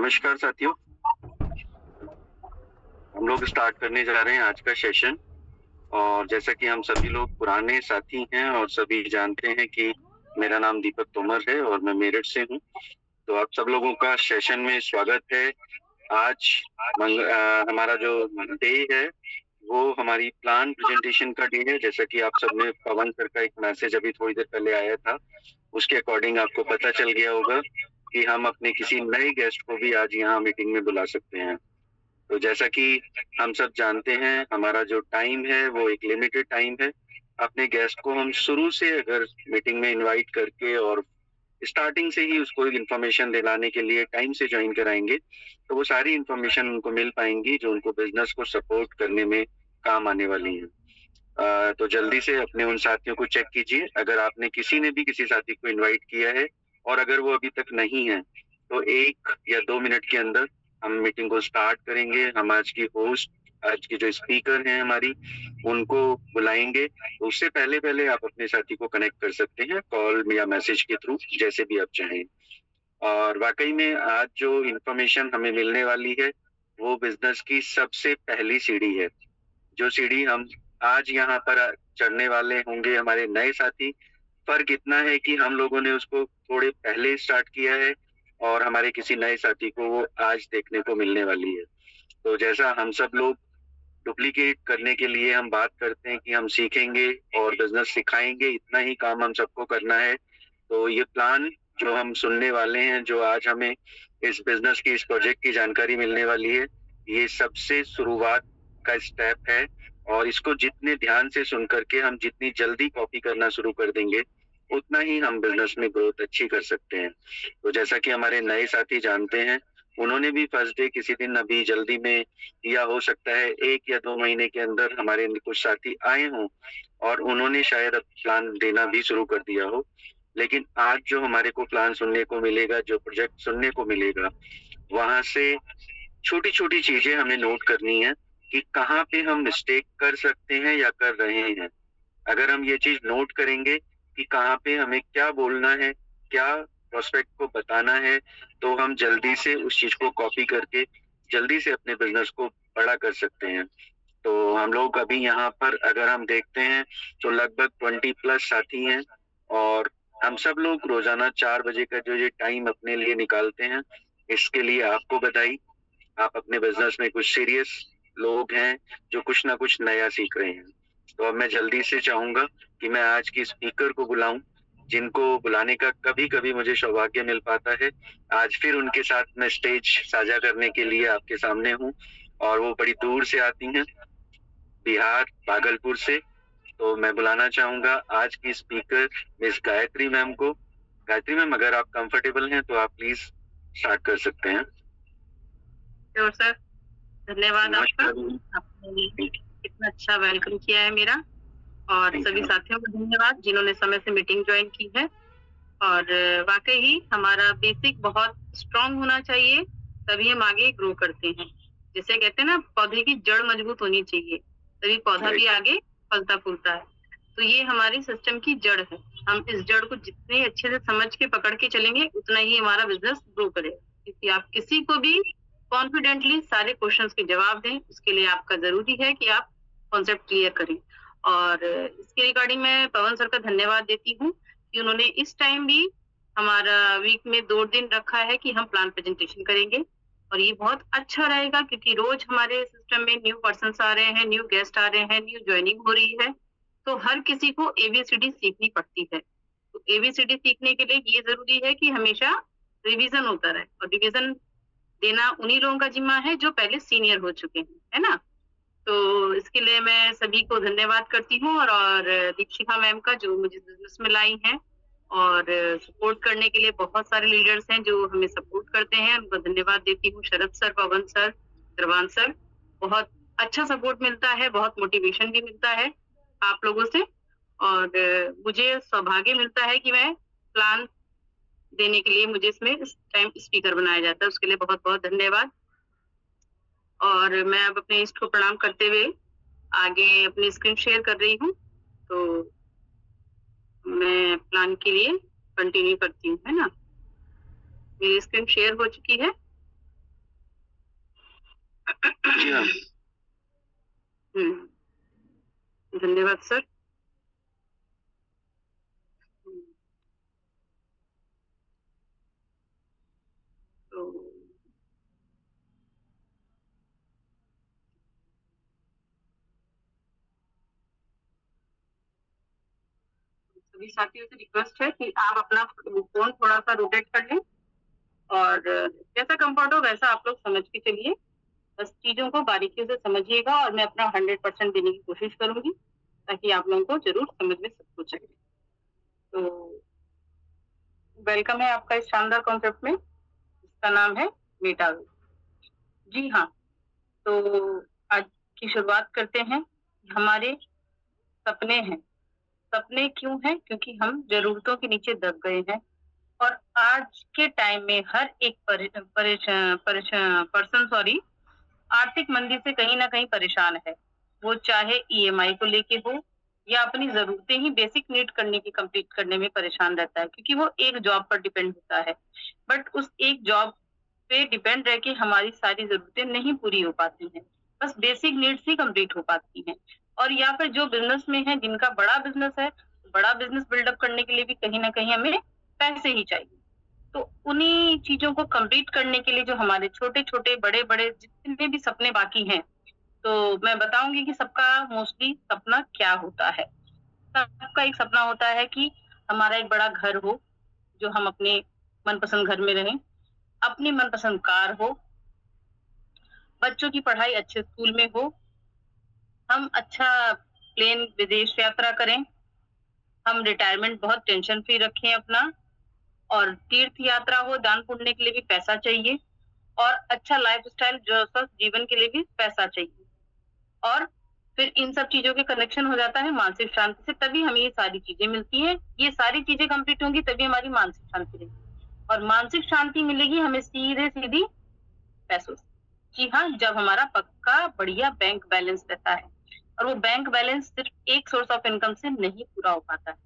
नमस्कार साथियों, हम लोग स्टार्ट करने जा रहे हैं आज का सेशन। और जैसा कि हम सभी लोग पुराने साथी हैं और सभी जानते हैं कि मेरा नाम दीपक तोमर है और मैं मेरठ से हूं। तो आप सब लोगों का सेशन में स्वागत है। आज हमारा जो डे है वो हमारी प्लान प्रेजेंटेशन का डे है। जैसा कि आप सबने पवन सर का एक मैसेज अभी थोड़ी देर पहले आया था, उसके अकॉर्डिंग आपको पता चल गया होगा कि हम अपने किसी नए गेस्ट को भी आज यहाँ मीटिंग में बुला सकते हैं। तो जैसा कि हम सब जानते हैं, हमारा जो टाइम है वो एक लिमिटेड टाइम है। अपने गेस्ट को हम शुरू से अगर मीटिंग में इनवाइट करके और स्टार्टिंग से ही उसको इन्फॉर्मेशन दिलाने के लिए टाइम से ज्वाइन कराएंगे तो वो सारी इन्फॉर्मेशन उनको मिल पाएंगी जो उनको बिजनेस को सपोर्ट करने में काम आने वाली है। तो जल्दी से अपने उन साथियों को चेक कीजिए। अगर आपने किसी ने भी किसी साथी को इनवाइट किया है और अगर वो अभी तक नहीं है तो 1 या 2 मिनट के अंदर हम मीटिंग को स्टार्ट करेंगे। हम आज की होस्ट, आज की जो स्पीकर हैं हमारी, उनको बुलाएंगे। तो उससे पहले पहले आप अपने साथी को कनेक्ट कर सकते हैं कॉल या मैसेज के थ्रू, जैसे भी आप चाहें। और वाकई में आज जो इन्फॉर्मेशन हमें मिलने वाली है वो बिजनेस की सबसे पहली सीढ़ी है। जो सीढ़ी हम आज यहाँ पर चढ़ने वाले होंगे हमारे नए साथी, फर्क इतना है कि हम लोगों ने उसको थोड़े पहले स्टार्ट किया है और हमारे किसी नए साथी को वो आज देखने को मिलने वाली है। तो जैसा हम सब लोग डुप्लीकेट करने के लिए हम बात करते हैं कि हम सीखेंगे और बिजनेस सिखाएंगे, इतना ही काम हम सबको करना है। तो ये प्लान जो हम सुनने वाले हैं, जो आज हमें इस बिजनेस की, इस प्रोजेक्ट की जानकारी मिलने वाली है, ये सबसे शुरुआत का स्टेप है। और इसको जितने ध्यान से सुन करके हम जितनी जल्दी कॉपी करना शुरू कर देंगे उतना ही हम बिजनेस में ग्रोथ अच्छी कर सकते हैं। तो जैसा कि हमारे नए साथी जानते हैं, उन्होंने भी फर्स्ट डे किसी दिन अभी जल्दी में, या हो सकता है 1 या 2 महीने के अंदर हमारे कुछ साथी आए हों और उन्होंने शायद अब प्लान देना भी शुरू कर दिया हो। लेकिन आज जो हमारे को प्लान सुनने को मिलेगा, जो प्रोजेक्ट सुनने को मिलेगा, वहां से छोटी छोटी चीजें हमें नोट करनी है कि कहाँ पे हम मिस्टेक कर सकते हैं या कर रहे हैं। अगर हम ये चीज नोट करेंगे कि कहाँ पे हमें क्या बोलना है, क्या प्रोस्पेक्ट को बताना है, तो हम जल्दी से उस चीज को कॉपी करके जल्दी से अपने बिजनेस को बड़ा कर सकते हैं। तो हम लोग अभी यहाँ पर अगर हम देखते हैं तो लगभग 20+ साथी हैं और हम सब लोग रोजाना 4 बजे का जो ये टाइम अपने लिए निकालते हैं, इसके लिए आपको बधाई। आप अपने बिजनेस में कुछ सीरियस लोग हैं जो कुछ ना कुछ नया सीख रहे हैं। तो अब मैं जल्दी से चाहूंगा कि मैं आज की स्पीकर को बुलाऊं, जिनको बुलाने का कभी कभी मुझे सौभाग्य मिल पाता है। आज फिर उनके साथ मैं स्टेज साझा करने के लिए आपके सामने हूं और वो बड़ी दूर से आती हैं, बिहार, भागलपुर से। तो मैं बुलाना चाहूंगा आज की स्पीकर मिस गायत्री मैम को। गायत्री मैम, अगर आप कंफर्टेबल हैं तो आप प्लीज स्टार्ट कर सकते हैं। श्योर सर, धन्यवाद आपका। आपने इतना अच्छा वेलकम किया है मेरा, और सभी साथियों को धन्यवाद जिन्होंने समय से मीटिंग ज्वाइन की है। और वाकई ही हमारा बेसिक बहुत स्ट्रांग होना चाहिए, तभी हम आगे ग्रो करते हैं। जैसे कहते हैं ना, पौधे की जड़ मजबूत होनी चाहिए, तभी पौधा भी आगे फलता फूलता है। तो ये हमारी सिस्टम की जड़ है। हम इस जड़ को जितने अच्छे से समझ के पकड़ के चलेंगे उतना ही हमारा बिजनेस ग्रो करेगा। क्योंकि आप किसी को भी कॉन्फिडेंटली सारे क्वेश्चंस के जवाब दें, उसके लिए आपका जरूरी है कि आप कॉन्सेप्ट क्लियर करें। और इसके रिगार्डिंग मैं पवन सर का धन्यवाद देती हूँ कि उन्होंने इस टाइम भी हमारा वीक में 2 दिन रखा है कि हम प्लान प्रेजेंटेशन करेंगे। और ये बहुत अच्छा रहेगा क्योंकि रोज हमारे सिस्टम में न्यू पर्सन्स आ रहे हैं, न्यू गेस्ट आ रहे हैं, न्यू ज्वाइनिंग हो रही है। तो हर किसी को एबीसीडी सीखनी पड़ती है। तो एबीसीडी सीखने के लिए ये जरूरी है कि हमेशा रिवीजन होता रहे, और रिवीजन देना उन्हीं लोगों का जिम्मा है जो पहले सीनियर हो चुके हैं, है ना। तो इसके लिए मैं सभी को धन्यवाद करती हूँ, और दीक्षिका मैम का जो मुझे बिजनेस में लाई है, और सपोर्ट करने के लिए बहुत सारे लीडर्स हैं जो हमें सपोर्ट करते हैं, उनको धन्यवाद देती हूँ। शरद सर, पवन सर, सर्वान सर, बहुत अच्छा सपोर्ट मिलता है, बहुत मोटिवेशन भी मिलता है आप लोगों से। और मुझे सौभाग्य मिलता है कि मैं प्लान देने के लिए मुझे इसमें इस टाइम स्पीकर बनाया जाता है, उसके लिए बहुत बहुत धन्यवाद। और मैं अब अपने इष्ट को प्रणाम करते हुए आगे अपनी स्क्रीन शेयर कर रही हूँ। तो मैं प्लान के लिए कंटिन्यू करती हूँ, है ना। मेरी स्क्रीन शेयर हो चुकी है। जी हाँ। धन्यवाद सर। तो सभी साथियों से रिक्वेस्ट है कि आप अपना फोन थोड़ा सा रोटेट कर लें और जैसा कंफर्ट हो वैसा आप लोग समझ के चलिए। बस चीजों को बारीकियों से समझिएगा और मैं अपना 100% देने की कोशिश करूंगी ताकि आप लोगों को जरूर समझ में सब कुछ आए। तो वेलकम है आपका इस शानदार कॉन्सेप्ट में, इसका नाम है मेटावेव। जी हाँ, तो आज की शुरुआत करते हैं। हमारे सपने हैं। सपने क्यों हैं? क्योंकि हम जरूरतों के नीचे दब गए हैं और आज के टाइम में हर एक पर्सन आर्थिक मंदी से कहीं ना कहीं परेशान है। वो चाहे ईएमआई को लेके हो या अपनी जरूरतें ही बेसिक नीड करने की कंप्लीट करने में परेशान रहता है, क्योंकि वो एक जॉब पर डिपेंड होता है। बट उस एक जॉब पे डिपेंड रह के हमारी सारी जरूरतें नहीं पूरी हो पाती हैं, बस बेसिक नीड्स ही कंप्लीट हो पाती हैं। और या फिर जो बिजनेस में है, जिनका बड़ा बिजनेस है, बड़ा बिजनेस बिल्डअप करने के लिए भी कहीं ना कहीं हमें पैसे ही चाहिए। तो उन्हीं चीजों को कंप्लीट करने के लिए जो हमारे छोटे छोटे बड़े बड़े जितने भी सपने बाकी हैं, तो मैं बताऊंगी कि सबका मोस्टली सपना क्या होता है। सबका एक सपना होता है कि हमारा एक बड़ा घर हो, जो हम अपने मनपसंद घर में रहें, अपनी मनपसंद कार हो, बच्चों की पढ़ाई अच्छे स्कूल में हो, हम अच्छा प्लेन विदेश यात्रा करें, हम रिटायरमेंट बहुत टेंशन फ्री रखें अपना, और तीर्थ यात्रा हो, दान पुण्य के लिए भी पैसा चाहिए, और अच्छा लाइफस्टाइल जो स्वस्थ जीवन के लिए भी पैसा चाहिए। और फिर इन सब चीजों के कनेक्शन हो जाता है मानसिक शांति से, तभी हमें ये सारी चीजें मिलती हैं। ये सारी चीजें कंप्लीट होंगी तभी हमारी मानसिक शांति रहेगी, और मानसिक शांति मिलेगी हमें सीधे सीधी पैसों से। जी हाँ, जब हमारा पक्का बढ़िया बैंक बैलेंस रहता है, और वो बैंक बैलेंस सिर्फ एक सोर्स ऑफ इनकम से नहीं पूरा हो पाता है।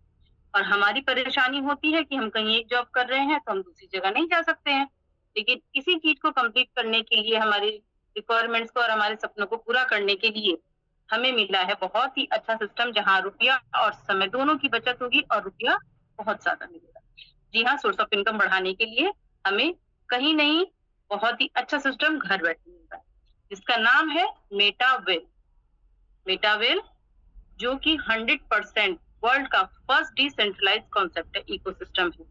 और हमारी परेशानी होती है कि हम कहीं एक जॉब कर रहे हैं तो हम दूसरी जगह नहीं जा सकते हैं। लेकिन इसी चीज को कंप्लीट करने के लिए, हमारी रिक्वायरमेंट्स को और हमारे सपनों को पूरा करने के लिए हमें मिला है बहुत ही अच्छा सिस्टम, जहाँ रुपया और समय दोनों की बचत होगी और रुपया बहुत ज्यादा मिलेगा। जी हाँ, सोर्स ऑफ इनकम बढ़ाने के लिए हमें कहीं नहीं बहुत ही अच्छा सिस्टम घर बैठे मिलता है, जिसका नाम है मेटावेल। मेटावेल जो कि 100% वर्ल्ड का फर्स्ट डिसेंट्रलाइज कॉन्सेप्ट है, इकोसिस्टम है।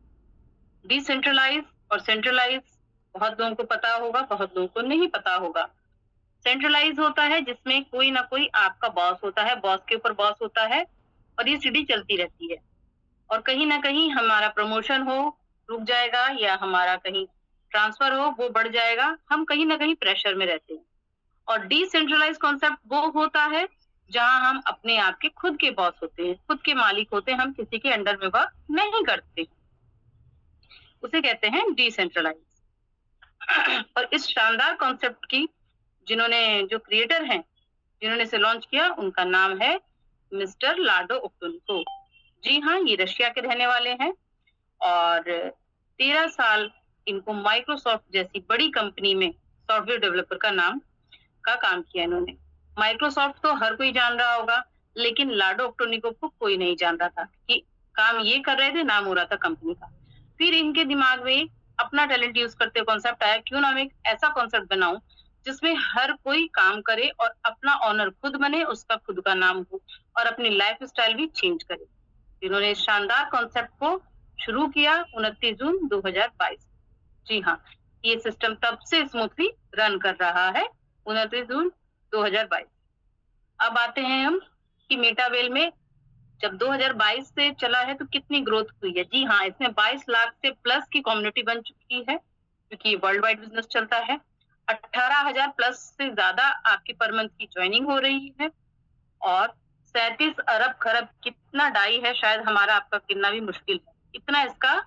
डिसेंट्रलाइज और सेंट्रलाइज बहुत लोगों को पता होगा, बहुत लोगों को नहीं पता होगा। सेंट्रलाइज होता है जिसमें कोई ना कोई आपका बॉस होता है, बॉस के ऊपर बॉस होता है, और ये सीढ़ी चलती रहती है। और कहीं ना कहीं हमारा प्रमोशन हो रुक जाएगा, या हमारा कहीं ट्रांसफर हो वो बढ़ जाएगा, हम कहीं ना कहीं प्रेशर में रहते हैं। और डिसेंट्रलाइज कॉन्सेप्ट वो होता है जहां हम अपने आप के खुद के बॉस होते हैं, खुद के मालिक होते हैं, हम किसी के अंडर में वर्क नहीं करते, उसे कहते हैं डिसेंट्रलाइज। और इस शानदार कॉन्सेप्ट की जो क्रिएटर हैं, जिन्होंने इसे लॉन्च किया, उनका नाम है मिस्टर लाडो ओक्टोनिको। जी हाँ, ये रशिया के रहने वाले हैं और 13 साल इनको माइक्रोसॉफ्ट जैसी बड़ी कंपनी में सॉफ्टवेयर डेवलपर का काम किया इन्होंने। माइक्रोसॉफ्ट तो हर कोई जान रहा होगा, लेकिन लाडो ओक्टोनिको को कोई नहीं जान रहा था कि काम ये कर रहे थे, नाम हो रहा था कंपनी का। फिर इनके दिमाग में अपना टैलेंट यूज करते हुए कॉन्सेप्ट आया, क्यों ना मैं एक ऐसा कॉन्सेप्ट बनाऊं जिसमें हर कोई काम करे और अपना ऑनर खुद बने, उसका खुद का नाम हो, और अपनी लाइफ स्टाइल भी चेंज करे। इन्होंने इस शानदार कॉन्सेप्ट को शुरू किया 29 जून 2022। जी हाँ, ये सिस्टम तब से स्मूथली रन कर रहा है, 29 जून 2022। अब आते हैं हम कि मेटावेल में जब 2022 से चला है तो कितनी ग्रोथ हुई है। जी हाँ, इसमें 22 लाख से प्लस की कम्युनिटी बन चुकी है, क्योंकि वर्ल्ड वाइड बिजनेस चलता है। 18,000 प्लस से ज्यादा आपकी पर मंथ की ज्वाइनिंग हो रही है, और 37 अरब खरब कितना डाई है, शायद हमारा आपका गिनना भी मुश्किल है, इतना इसका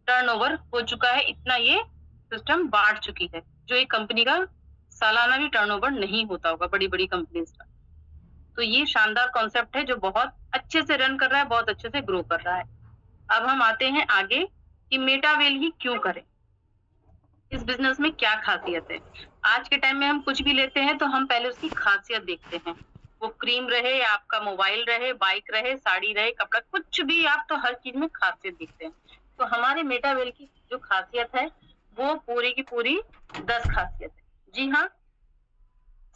टर्नओवर हो चुका है, इतना ये सिस्टम बांट चुकी है, जो एक कंपनी का सालाना भी टर्नओवर नहीं होता होगा बड़ी बड़ी कंपनीज का। तो ये शानदार कॉन्सेप्ट है जो बहुत अच्छे से रन कर रहा है, बहुत अच्छे से ग्रो कर रहा है। अब हम आते हैं आगे कि मेटावेल ही क्यों करें। इस बिजनेस में क्या खासियत है। आज के टाइम में हम कुछ भी लेते हैं तो हम पहले उसकी खासियत देखते हैं। वो क्रीम रहे या आपका मोबाइल रहे, बाइक रहे, साड़ी रहे, कपड़ा, कुछ भी आप तो हर चीज में खासियत देखते हैं। तो हमारे मेटावेल की जो खासियत है वो पूरी की पूरी 10 खासियत है। जी हाँ,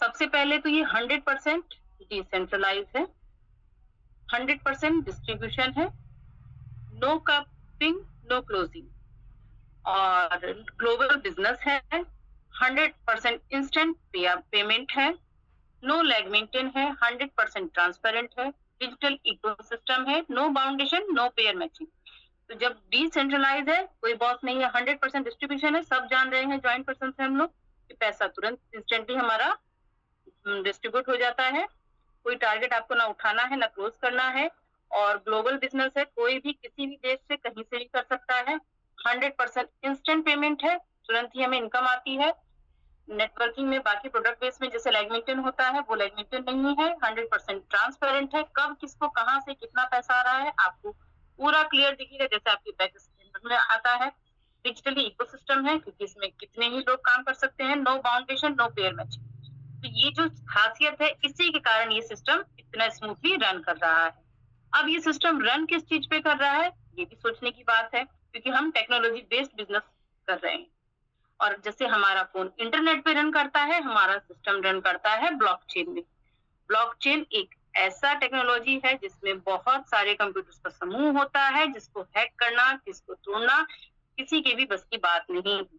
सबसे पहले तो ये 100% डिसेंट्रलाइज है, 100% डिस्ट्रीब्यूशन है, नो कपिंग, नो क्लोजिंग, और ग्लोबल बिजनेस है, 100% इंस्टेंट पेमेंट है, नो लैग मेंटेन है, 100% ट्रांसपेरेंट है, डिजिटल इकोसिस्टम है, नो बाउंडेशन, नो पेयर मैचिंग। तो जब डिसेंट्रलाइज है, कोई बॉस नहीं है, 100% डिस्ट्रीब्यूशन है, सब जान रहे हैं ज्वाइंट पर्सन से हम लोग कि पैसा तुरंत इंस्टेंटली हमारा डिस्ट्रीब्यूट हो जाता है, कोई टारगेट आपको ना उठाना है ना क्लोज करना है, और ग्लोबल बिजनेस है, कोई भी किसी भी देश से कहीं से भी कर सकता है, 100% इंस्टेंट पेमेंट है, तुरंत ही हमें इनकम आती है। नेटवर्किंग में बाकी प्रोडक्ट बेस में जैसे लैग मेंटेन होता है वो लैग मेंटेन नहीं है, 100% ट्रांसपेरेंट है, कब किसको कहाँ से कितना पैसा आ रहा है आपको पूरा क्लियर दिखेगा, जैसे आपके बैंक स्टेटमेंट में आता है। डिजिटली इकोसिस्टम है क्योंकि इसमें कितने ही लोग काम कर सकते हैं, नो बाउंडेशन, नो पेयर मैचिंग। तो ये जो खासियत है इसी के कारण ये सिस्टम इतना स्मूथली रन कर रहा है। अब ये सिस्टम रन किस चीज पे कर रहा है ये भी सोचने की बात है, क्योंकि हम टेक्नोलॉजी बेस्ड बिजनेस कर रहे हैं। और जैसे हमारा फोन इंटरनेट पे रन करता है, हमारा सिस्टम रन करता है ब्लॉकचेन में। ब्लॉकचेन एक ऐसा टेक्नोलॉजी है जिसमें बहुत सारे कंप्यूटर्स का समूह होता है, जिसको हैक करना, किसको तोड़ना किसी के भी बस की बात नहीं है।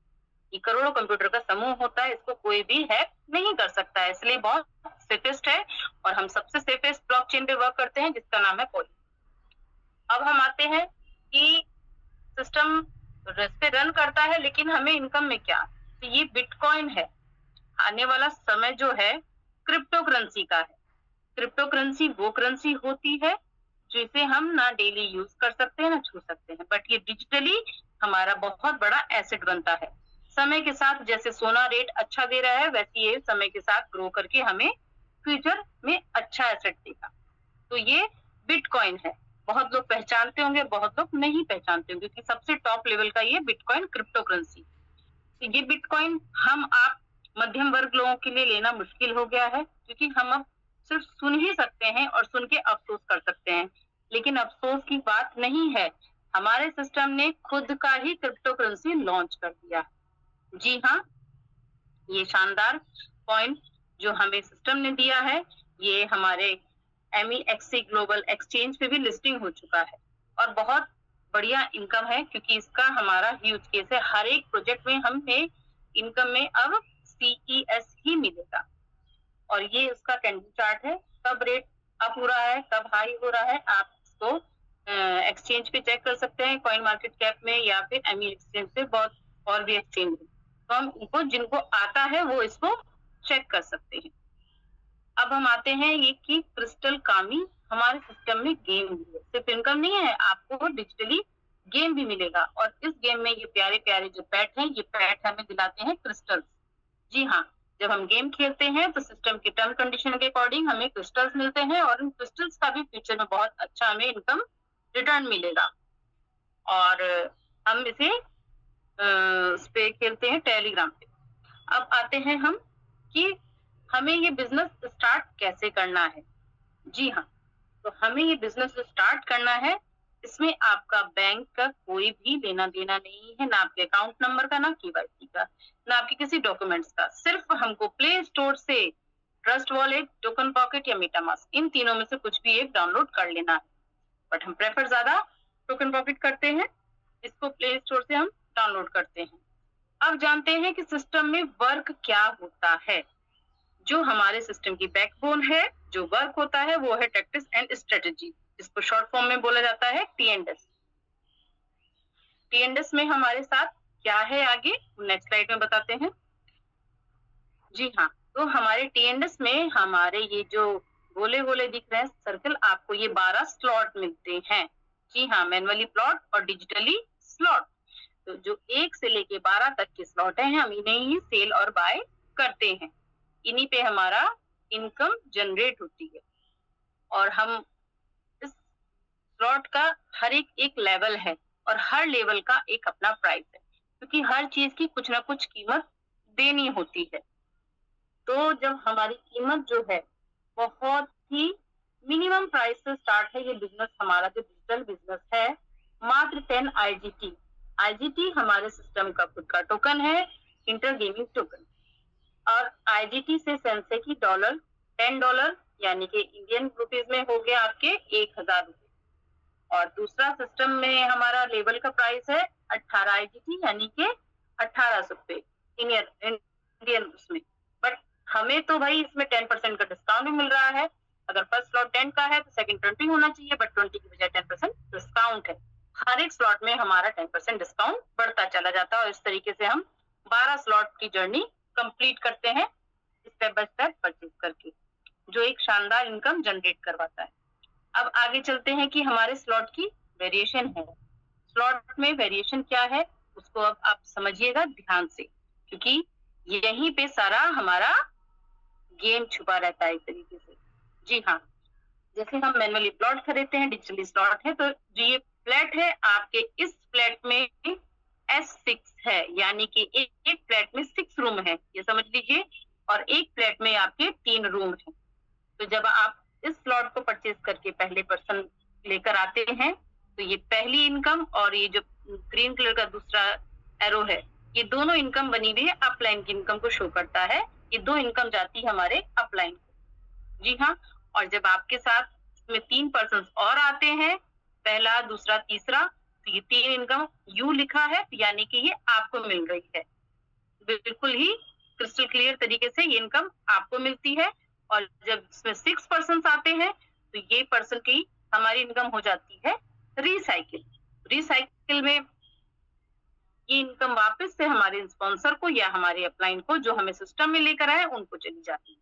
ये करोड़ों कंप्यूटर का समूह होता है, इसको कोई भी हैक नहीं कर सकता है, इसलिए बहुत सेफेस्ट है। और हम सबसे सेफेस्ट ब्लॉकचेन पे वर्क करते हैं जिसका नाम है पॉली। अब हम आते हैं कि सिस्टम पे रन करता है लेकिन हमें इनकम में क्या, तो ये बिटकॉइन है। आने वाला समय जो है क्रिप्टो करेंसी का है। क्रिप्टो करेंसी वो करेंसी होती है जिसे हम ना डेली यूज कर सकते हैं ना छू सकते हैं, बट ये डिजिटली हमारा बहुत बड़ा एसेट बनता है। समय के साथ जैसे सोना रेट अच्छा दे रहा है वैसे ये समय के साथ ग्रो करके हमें फ्यूचर में अच्छा एसेट देगा। तो ये बिटकॉइन है। बहुत लोग पहचानते होंगे, बहुत लोग नहीं पहचानते होंगे, क्योंकि सबसे टॉप लेवल का ये बिटकॉइन क्रिप्टो करेंसी। तो ये बिटकॉइन हम आप मध्यम वर्ग लोगों के लिए लेना मुश्किल हो गया है, क्योंकि हम अब सिर्फ सुन ही सकते हैं और सुन के अफसोस कर सकते हैं, लेकिन अफसोस की बात नहीं है। हमारे सिस्टम ने खुद का ही क्रिप्टो करेंसी लॉन्च कर दिया। जी हाँ, ये शानदार पॉइंट जो हमें सिस्टम ने दिया है, ये हमारे MEXC ग्लोबल एक्सचेंज पे भी लिस्टिंग हो चुका है और बहुत बढ़िया इनकम है, क्योंकि इसका हमारा ह्यूज केस है। हर एक प्रोजेक्ट में हमें इनकम में अब CES ही मिलेगा। और ये उसका कैंडल चार्ट है, कब रेट अप हो रहा है, कब हाई हो रहा है, आप इसको एक्सचेंज पे चेक कर सकते हैं, कॉइन मार्केट कैप में या फिर एमी एक्सचेंज पे, बहुत और भी एक्सचेंज है। तो हम इनको जिनको आता है वो इसको चेक कर सकते हैं। अब हम आते हैं ये कि क्रिस्टल कामी हमारे सिस्टम में गेम भी है। सिर्फ इनकम नहीं है, आपको डिजिटली गेम भी मिलेगा। और इस गेम में ये प्यारे प्यारे जो पैट हैं, ये पैट हमें दिलाते हैं क्रिस्टल्स। जी हाँ, जब हम गेम खेलते हैं तो सिस्टम के टर्म कंडीशन के अकॉर्डिंग हमें क्रिस्टल्स मिलते हैं, और इन क्रिस्टल्स का भी फ्यूचर में बहुत अच्छा हमें इनकम रिटर्न मिलेगा। और हम इसे इस पे खेलते हैं टेलीग्राम पे। अब आते हैं हम कि हमें ये बिजनेस स्टार्ट कैसे करना है। जी हाँ, तो हमें ये बिजनेस स्टार्ट करना है, इसमें आपका बैंक का कोई भी लेना देना नहीं है, ना आपके अकाउंट नंबर का, ना KYC का, ना आपके किसी डॉक्यूमेंट्स का। सिर्फ हमको प्ले स्टोर से ट्रस्ट वॉलेट, टोकन पॉकेट या मेटामास्क, इन तीनों में से कुछ भी एक डाउनलोड कर लेना है। बट हम प्रेफर ज्यादा टोकन पॉकेट करते हैं, इसको प्ले स्टोर से हम डाउनलोड करते हैं। अब जानते हैं कि सिस्टम में वर्क क्या होता है। जो हमारे सिस्टम की बैकबोन है, जो वर्क होता है वो है टैक्टिक्स एंड स्ट्रेटेजी, जिसको शॉर्ट फॉर्म में बोला जाता है TNS। TNS में हमारे साथ क्या है आगे नेक्स्ट स्लाइड में बताते हैं। जी हाँ, तो हमारे TNS में हमारे ये जो गोले गोले दिख रहे हैं सर्कल, आपको ये 12 स्लॉट मिलते हैं। जी हाँ, मैनुअली प्लॉट और डिजिटली स्लॉट। तो जो 1 से लेके 12 तक के स्लॉट हैं, हम इन्हें ही सेल और बाय करते हैं। इन्हीं पे हमारा इनकम जनरेट होती है। और हम इस स्लॉट का हर एक लेवल है और हर लेवल का एक अपना प्राइस है। क्योंकि हर चीज की कुछ ना कुछ कीमत देनी होती है। तो जब हमारी कीमत जो है बहुत ही मिनिमम प्राइस से स्टार्ट है, ये बिजनेस हमारा जो डिजिटल बिजनेस है, मात्र 10 IGT। IGT हमारे सिस्टम का खुद का टोकन है, इंटर गेमिंग टोकन। और IGT से सेंस है कि $10 यानी कि इंडियन रुपीज में हो गया आपके 1000 रुपए। और दूसरा सिस्टम में हमारा लेवल का प्राइस है 18 IGT यानी कि 1800 रुपए इंडियन उसमें। बट हमें तो भाई इसमें 10% का डिस्काउंट भी मिल रहा है। अगर फर्स्ट स्लॉट 10 का है तो सेकंड 20 होना चाहिए, बट 20 की बजाय 10% डिस्काउंट है। हर एक स्लॉट में हमारा 10% डिस्काउंट बढ़ता चला जाता है और इस तरीके से हम 12 स्लॉट की जर्नी कंप्लीट करते हैं स्टेप बाय स्टेप परचेज करके, जो एक शानदार इनकम जनरेट करवाता है। अब आगे चलते हैं कि हमारे स्लॉट की वेरिएशन है। स्लॉट में वेरिएशन क्या है उसको अब आप समझिएगा ध्यान से, क्योंकि यहीं पे सारा हमारा गेम छुपा रहता है एक तरीके से। जी हाँ, जैसे हम मैनुअली प्लॉट खरीदते हैं, डिजिटली स्लॉट है, तो जो ये फ्लैट है आपके, इस फ्लैट में S6 है, यानी कि एक फ्लैट में 6 रूम है, ये समझ लीजिए, और एक फ्लैट में आपके 3 रूम है। तो जब आप इस स्लॉट को परचेज करके पहले पर्सन लेकर आते हैं तो ये पहली इनकम और ये जो ग्रीन कलर का दूसरा एरो है, ये दोनों इनकम बनी हुई है अपलाइन की इनकम को शो करता है। ये 2 इनकम जाती है हमारे अपलाइन को। जी हाँ, और जब आपके साथ इसमें 3 पर्सन और आते हैं, पहला, दूसरा, तीसरा, तो ये 3 इनकम यू लिखा है, यानी कि ये आपको मिल रही है। बिल्कुल ही क्रिस्टल क्लियर तरीके से ये इनकम आपको मिलती है। और जब इसमें 6 पर्सन आते हैं तो ये पर्सन की हमारी इनकम हो जाती है रिसाइकिल। रिसाइकिल में ये इनकम वापस से हमारे स्पॉन्सर को या हमारे अपलाइन को जो हमें सिस्टम में लेकर आए उनको चली जाती है।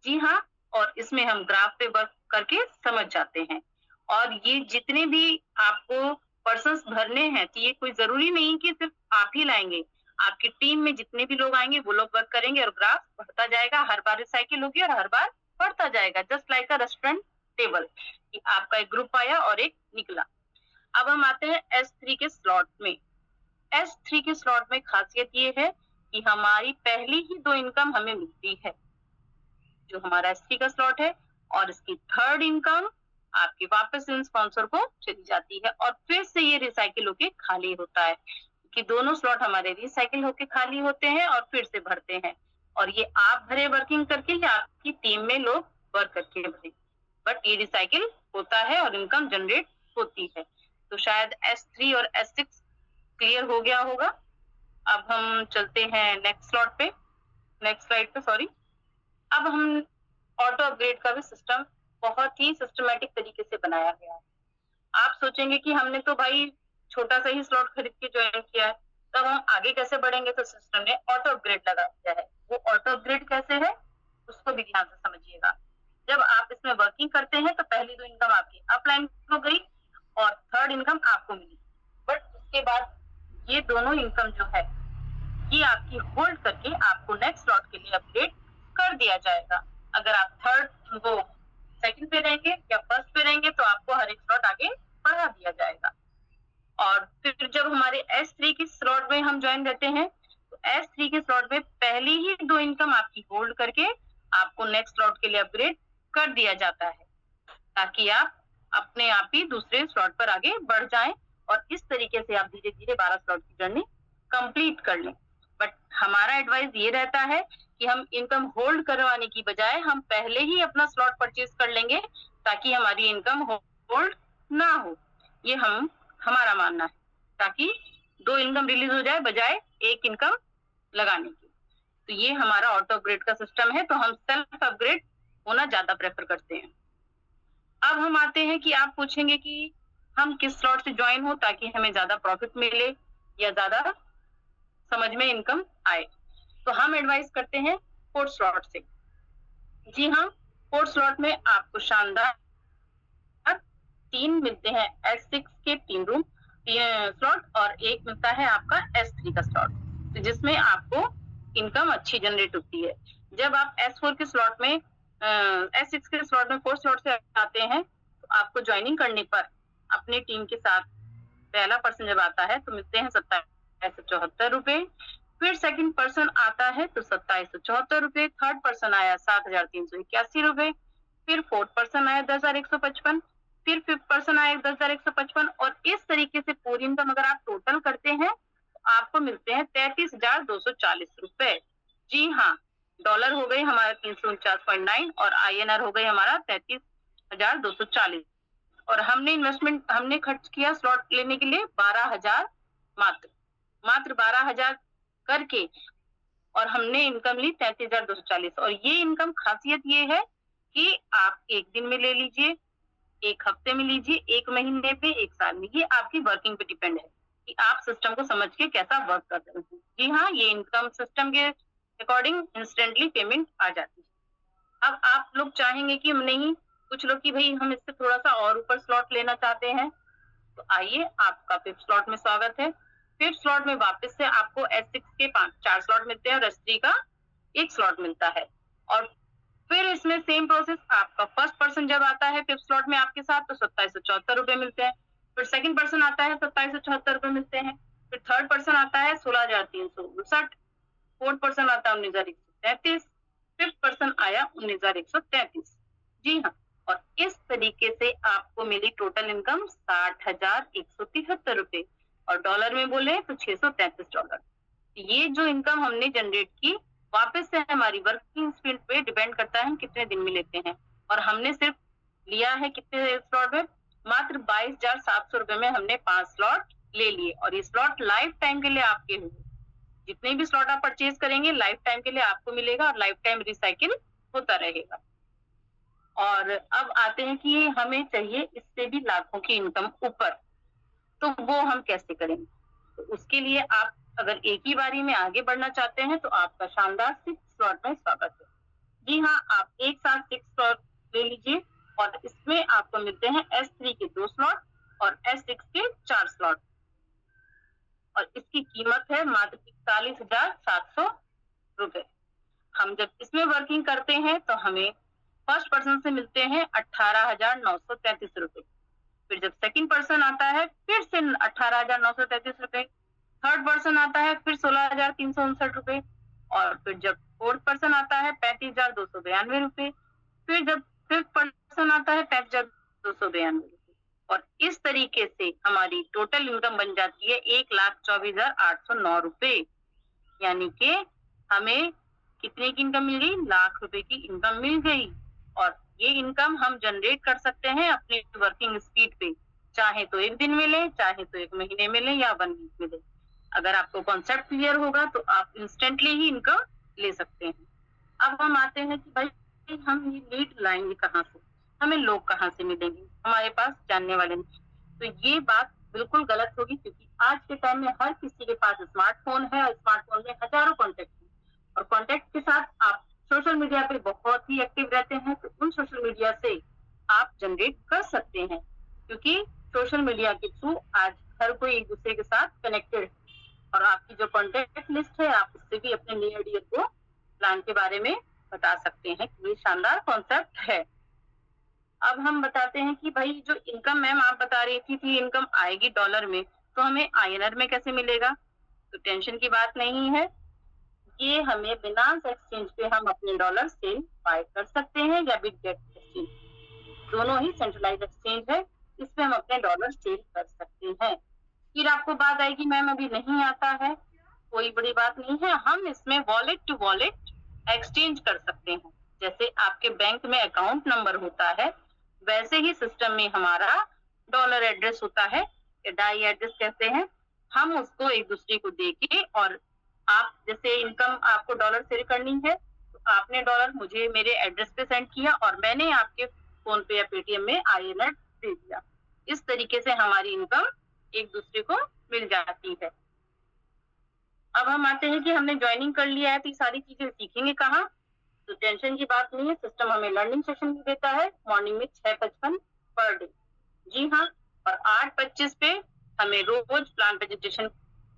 जी हाँ, और इसमें हम ग्राफ पे वर्क करके समझ जाते हैं। और ये जितने भी आपको पर्सन्स भरने हैं, तो ये कोई जरूरी नहीं कि सिर्फ आप ही लाएंगे, आपकी टीम में जितने भी लोग आएंगे वो लोग वर्क करेंगे और ग्राफ बढ़ता जाएगा। हर बार रिसाइकिल होगी और हर बार बढ़ता जाएगा, जस्ट लाइक अ रेस्टोरेंट टेबल। आपका एक ग्रुप आया और एक निकला। अब हम आते हैं S3 के स्लॉट में। S3 के स्लॉट में खासियत ये है कि हमारी पहली ही 2 इनकम हमें मिलती है, जो हमारा S3 का स्लॉट है, और इसकी थर्ड इनकम आपके वापस इन स्पॉन्सर को चली जाती है और फिर से ये रिसाइकिल होके खाली होता है, कि दोनों स्लॉट हमारे रिसाइकिल होके खाली होते हैं और फिर से भरते हैं। और ये आप भरे वर्किंग करके या आपकी टीम में लोग वर्क करके भरे, बट ये रिसाइकिल होता है और इनकम जनरेट होती है। तो शायद S3 और S6 क्लियर हो गया होगा। अब हम चलते हैं नेक्स्ट स्लॉट पे, नेक्स्ट स्लाइड पे, सॉरी। अब हम ऑटो अपग्रेड का भी सिस्टम बहुत ही सिस्टमैटिक तरीके से बनाया गया है। आप सोचेंगे कि हमने तो भाई छोटा सा ही स्लॉट खरीद के ज्वाइन किया है, तब हम आगे कैसे बढ़ेंगे? तो सिस्टम ने ऑटो अपग्रेड लगा दिया है। वो ऑटो अपग्रेड कैसे है उसको भी ध्यान से समझिएगा। जब आप इसमें वर्किंग करते हैं तो पहली 2 इनकम आपकी अपलाइन हो गई और थर्ड इनकम आपको मिली, बट उसके बाद ये दोनों इनकम जो है ये आपकी होल्ड करके आपको नेक्स्ट स्लॉट के लिए अपग्रेड कर दिया जाएगा। अगर आप थर्ड वो सेकंड पे रहेंगे या फर्स्ट पे रहेंगे तो आपको हर एक स्लॉट आगे बढ़ा दिया जाएगा। और फिर जब हमारे S3 के स्लॉट में हम ज्वाइन रहते हैं तो S3 के स्लॉट में पहली ही 2 इनकम आपकी होल्ड करके आपको नेक्स्ट स्लॉट के लिए अपग्रेड कर दिया जाता है, ताकि आप अपने आप ही दूसरे स्लॉट पर आगे बढ़ जाएं और इस तरीके से आप धीरे धीरे 12 स्लॉट की जर्नी कंप्लीट कर लें। बट हमारा एडवाइस ये रहता है कि हम इनकम होल्ड करवाने की बजाय हम पहले ही अपना स्लॉट परचेज कर लेंगे, ताकि हमारी इनकम होल्ड ना हो। ये हमारा मानना है, ताकि 2 इनकम रिलीज हो जाए बजाय 1 इनकम लगाने की। तो ये हमारा ऑटो अपग्रेड का सिस्टम है, तो हम सेल्फ अपग्रेड होना ज्यादा प्रेफर करते हैं। अब हम आते हैं कि आप पूछेंगे कि हम किस स्लॉट से ज्वाइन हो ताकि हमें ज्यादा प्रॉफिट मिले या ज्यादा समझ में इनकम आए। तो हम एडवाइस करते हैं 4th स्लॉट से। जी हाँ, 4th स्लॉट में आपको शानदार 3 मिलते हैं S6 के 3 रूम स्लॉट और 1 मिलता है आपका S3 का स्लॉट, तो जिसमें आपको इनकम अच्छी जनरेट होती है। जब आप S4 के स्लॉट में S6 के स्लॉट में 4th स्लॉट से आते हैं तो आपको ज्वाइनिंग करने पर अपनी टीम के साथ पहला पर्सन जब आता है तो मिलते हैं 27 ₹2774। फिर सेकंड पर्सन आता है तो ₹2774। थर्ड पर्सन आया ₹7381। फिर फोर्थ पर्सन आया 10,155। फिर फिफ्थ पर्सन आया 10,155। और इस तरीके से पूरी इनकम अगर आप टोटल करते हैं तो आपको मिलते हैं ₹33,240। जी हाँ, डॉलर हो गई हमारा 349 और INR हो गई हमारा 33,240। और हमने खर्च किया स्लॉट लेने के लिए 12,000 मात्र 12,000 करके, और हमने इनकम ली 33,240। और ये इनकम खासियत ये है कि आप एक दिन में ले लीजिए, एक हफ्ते में लीजिए, एक महीने पे, एक साल में, ये आपकी वर्किंग पे डिपेंड है कि आप सिस्टम को समझ के कैसा वर्क कर रहे हैं। जी हाँ, ये इनकम सिस्टम के अकॉर्डिंग इंस्टेंटली पेमेंट आ जाती है। अब आप लोग चाहेंगे कि नहीं, कुछ लोग कि भाई हम इससे थोड़ा सा और ऊपर स्लॉट लेना चाहते हैं, तो आइए, आपका फिफ्थ स्लॉट में स्वागत है। फिफ्थ स्लॉट में वापस से आपको S6 के 4 स्लॉट मिलते हैं और S3 का 1 स्लॉट मिलता है। और फिर इसमें सेम प्रोसेस, आपका फर्स्ट पर्सन जब आता है फिफ्थ स्लॉट में आपके साथ तो ₹2774 मिलते हैं। फिर सेकंड पर्सन आता है ₹2774 मिलते हैं। फिर थर्ड पर्सन आता है 16,359। फोर्थ पर्सन आता है 19,133। फिफ्थ पर्सन आया 19,133। जी हाँ, और इस तरीके से आपको मिली टोटल इनकम ₹60,173। और डॉलर में बोले तो $633। ये जो इनकम हमने जनरेट की, वापस से हमारी वर्किंग स्पीड पे डिपेंड करता है हम कितने दिन में लेते हैं। और हमने सिर्फ लिया है कितने स्लॉट में, मात्र ₹22,700 में हमने 5 स्लॉट ले लिए। और ये स्लॉट लाइफ टाइम के लिए आपके होंगे। जितने भी स्लॉट आप परचेज करेंगे लाइफ टाइम के लिए आपको मिलेगा और लाइफ टाइम रिसाइकिल होता रहेगा। और अब आते हैं कि हमें चाहिए इससे भी लाखों की इनकम ऊपर, तो वो हम कैसे करेंगे। तो उसके लिए आप अगर एक ही बारी में आगे बढ़ना चाहते हैं तो आपका शानदार 6 स्लॉट में स्वागत है। जी हाँ, आप एक साथ 6 स्लॉट ले लीजिए और इसमें आपको मिलते हैं S3 के 2 स्लॉट और S6 के 4 स्लॉट। और इसकी कीमत है मात्र ₹41,700। हम जब इसमें वर्किंग करते हैं तो हमें फर्स्ट पर्सन से मिलते हैं ₹18,933। फिर जब सेकंड पर्सन आता है फिर से ₹18,933। थर्ड पर्सन आता है फिर ₹16,359। और फिर जब फोर्थ पर्सन आता है ₹35,292। फिर जब फिफ्थ पर्सन आता है ₹35,292। और इस तरीके से हमारी टोटल इनकम बन जाती है ₹1,24,809। यानी कि हमें कितने की इनकम मिल गई, ₹1,00,000 की इनकम मिल गई। और ये इनकम हम जनरेट कर सकते हैं अपनी वर्किंग स्पीड पे, चाहे तो एक दिन मिले, चाहे तो एक महीने मिले या 1 वीक मिले। अगर आपको कॉन्सेप्ट क्लियर होगा तो आप इंस्टेंटली ही इनकम ले सकते हैं। अब हम आते हैं कि भाई हम ये लीड लाएंगे कहाँ से, हमें लोग कहाँ से मिलेंगे, हमारे पास जानने वाले नहीं। तो ये बात बिल्कुल गलत होगी, क्योंकि आज के टाइम में हर किसी के पास स्मार्टफोन है और स्मार्टफोन में हजारों कॉन्टेक्ट है। और कॉन्टेक्ट के साथ आप सोशल मीडिया पे बहुत ही एक्टिव रहते हैं, तो उन सोशल मीडिया से आप जनरेट कर सकते हैं, क्योंकि सोशल मीडिया के थ्रू आज हर कोई एक दूसरे के साथ कनेक्टेड है। और आपकी जो कॉन्टेक्ट लिस्ट है, आप उससे भी अपने नियर डियर को प्लान के बारे में बता सकते हैं कि ये शानदार कॉन्सेप्ट है। अब हम बताते हैं कि भाई जो इनकम मैम आप बता रही थी इनकम आएगी डॉलर में, तो हमें INR में कैसे मिलेगा। तो टेंशन की बात नहीं है, ये हमें बिनांस एक्सचेंज पे हम अपने डॉलर से बाय कर सकते हैं या बिटगेट एक्सचेंज, दोनों ही सेंट्रलाइज एक्सचेंज है, इस पे हम अपने डॉलर सेल कर सकते हैं। फिर आपको बात आएगी मैम अभी नहीं आता है, कोई बड़ी बात नहीं है, हम इसमें वॉलेट टू वॉलेट एक्सचेंज कर सकते हैं। जैसे आपके बैंक में अकाउंट नंबर होता है, वैसे ही सिस्टम में हमारा डॉलर एड्रेस होता है, डाई एड्रेस कहते हैं। हम उसको एक दूसरे को देके, और आप जैसे इनकम आपको डॉलर सेल करनी है तो आपने डॉलर मुझे मेरे एड्रेस पे सेंड किया और मैंने आपके फोन पे या पेटीएम में INR दे दिया। इस तरीके से हमारी इनकम एक दूसरे को मिल जाती है। अब हम आते हैं कि हमने ज्वाइनिंग कर लिया है तो ये सारी चीजें सीखेंगे कहाँ। तो टेंशन की बात नहीं है, सिस्टम हमें लर्निंग सेशन भी देता है मॉर्निंग में 6:55 पर डे। जी हाँ, और 8:25 पे हमें रोज प्लान प्रेजेंटेशन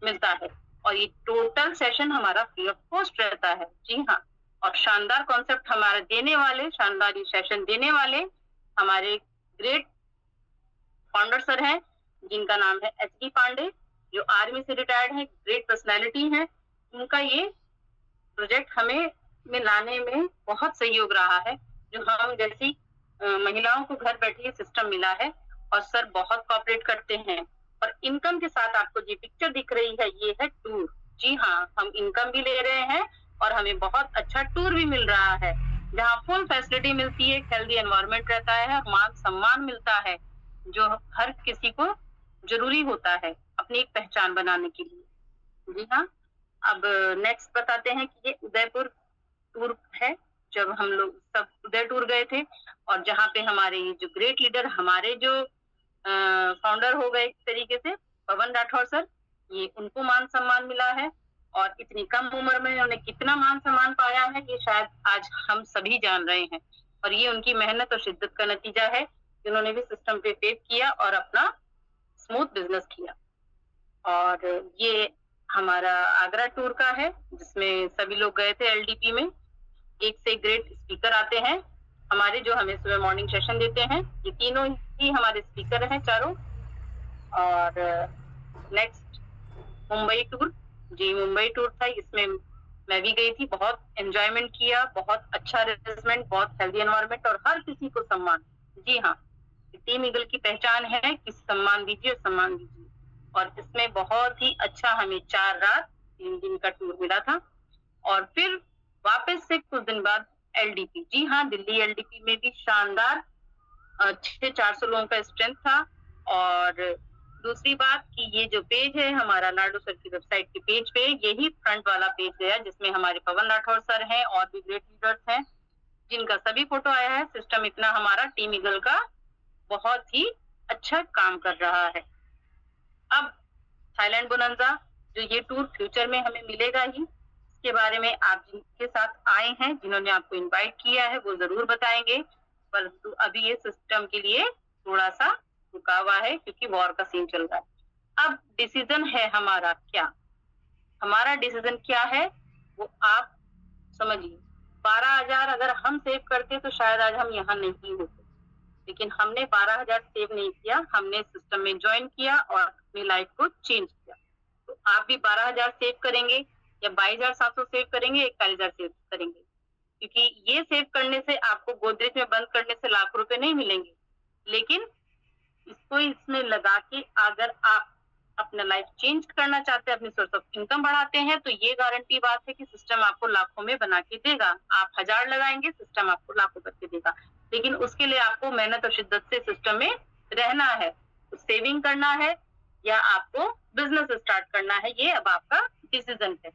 मिलता है और ये टोटल सेशन हमारा फ्री ऑफ कॉस्ट रहता है। जी हाँ, और शानदार कॉन्सेप्ट हमारा देने वाले, शानदार ये सेशन देने वाले हमारे ग्रेट फाउंडर सर हैं, जिनका नाम है HD पांडे। जो आर्मी से रिटायर्ड हैं, ग्रेट पर्सनैलिटी हैं, उनका ये प्रोजेक्ट हमें में लाने में बहुत सहयोग रहा है, जो हम जैसी महिलाओं को घर बैठे ये सिस्टम मिला है। और सर बहुत कोऑपरेट करते हैं। और इनकम के साथ आपको जो पिक्चर दिख रही है ये है टूर। जी हाँ, हम इनकम भी ले रहे हैं और हमें बहुत अच्छा टूर भी मिल रहा है, जहाँ फुल फैसिलिटी मिलती है, हेल्दी एनवायरनमेंट रहता है, मान सम्मान मिलता है, जो हर किसी को जरूरी होता है अपनी एक पहचान बनाने के लिए। जी हाँ, अब नेक्स्ट बताते हैं कि ये उदयपुर टूर है, जब हम लोग सब उदय टूर गए थे, और जहाँ पे हमारे जो ग्रेट लीडर, हमारे जो फाउंडर हो गए एक तरीके से, पवन राठौर सर, ये उनको मान सम्मान मिला है। और इतनी कम उम्र में उन्होंने कितना मान सम्मान पाया है, ये शायद आज हम सभी जान रहे हैं। और ये उनकी मेहनत और शिद्दत का नतीजा है, जिन्होंने भी सिस्टम पे फेथ किया और अपना स्मूथ बिजनेस किया। और ये हमारा आगरा टूर का है, जिसमें सभी लोग गए थे एलडीपी में। एक से एक ग्रेट स्पीकर आते हैं हमारे, जो हमें सुबह मॉर्निंग सेशन देते हैं। ये तीनों ही हमारे स्पीकर हैं, चारों। और नेक्स्ट मुंबई टूर, जी मुंबई टूर था, इसमें मैं भी गई थी, बहुत एंजॉयमेंट किया, बहुत अच्छा अरेंजमेंट, बहुत हेल्दी एनवायरनमेंट और हर किसी को सम्मान। जी हाँ, टीम ईगल की पहचान है कि सम्मान दीजिए, सम्मान दीजिए। और इसमें बहुत ही अच्छा हमें 4 रात 3 दिन का टूर मिला था। और फिर वापस से कुछ दिन बाद एलडीपी, जी हाँ, दिल्ली एलडीपी में भी शानदार 400 लोगों का स्ट्रेंथ था। और दूसरी बात कि ये जो पेज है हमारा नायडू सर की वेबसाइट के पेज पे, यही फ्रंट वाला पेज गया, जिसमें हमारे पवन राठौर सर हैं और भी ग्रेट लीडर्स हैं, जिनका सभी फोटो आया है। सिस्टम इतना हमारा टीम ईगल का बहुत ही अच्छा काम कर रहा है। अब थाईलैंड बोनंजा, जो ये टूर फ्यूचर में हमें मिलेगा ही, इसके बारे में आप जिनके साथ आए हैं, जिन्होंने आपको इनवाइट किया है, वो जरूर बताएंगे। परंतु अभी ये सिस्टम के लिए थोड़ा सा रुका हुआ है, क्योंकि वॉर का सीन चल रहा है। अब डिसीजन है हमारा क्या, हमारा डिसीजन क्या है वो आप समझिए। 12,000 अगर हम सेव करते तो शायद आज हम यहाँ नहीं होते, लेकिन हमने 12,000 सेव नहीं किया, हमने सिस्टम में ज्वाइन किया और अपनी लाइफ को चेंज किया। तो आप भी 12,000 सेव करेंगे या 22,700 सेव करेंगे, 41,000 सेव करेंगे, क्योंकि ये सेव करने से आपको गोदरेज में बंद करने से लाखों रुपए नहीं मिलेंगे, लेकिन इसको इसमें लगा के अगर आप अपना लाइफ चेंज करना चाहते हैं, अपनी सोर्स ऑफ इनकम बढ़ाते हैं, तो ये गारंटी बात है कि सिस्टम आपको लाखों में बना के देगा। आप 1000 लगाएंगे, सिस्टम आपको लाखों करके देगा, लेकिन उसके लिए आपको मेहनत और शिद्दत से सिस्टम में रहना है। तो सेविंग करना है या आपको बिजनेस स्टार्ट करना है, ये अब आपका डिसीजन है।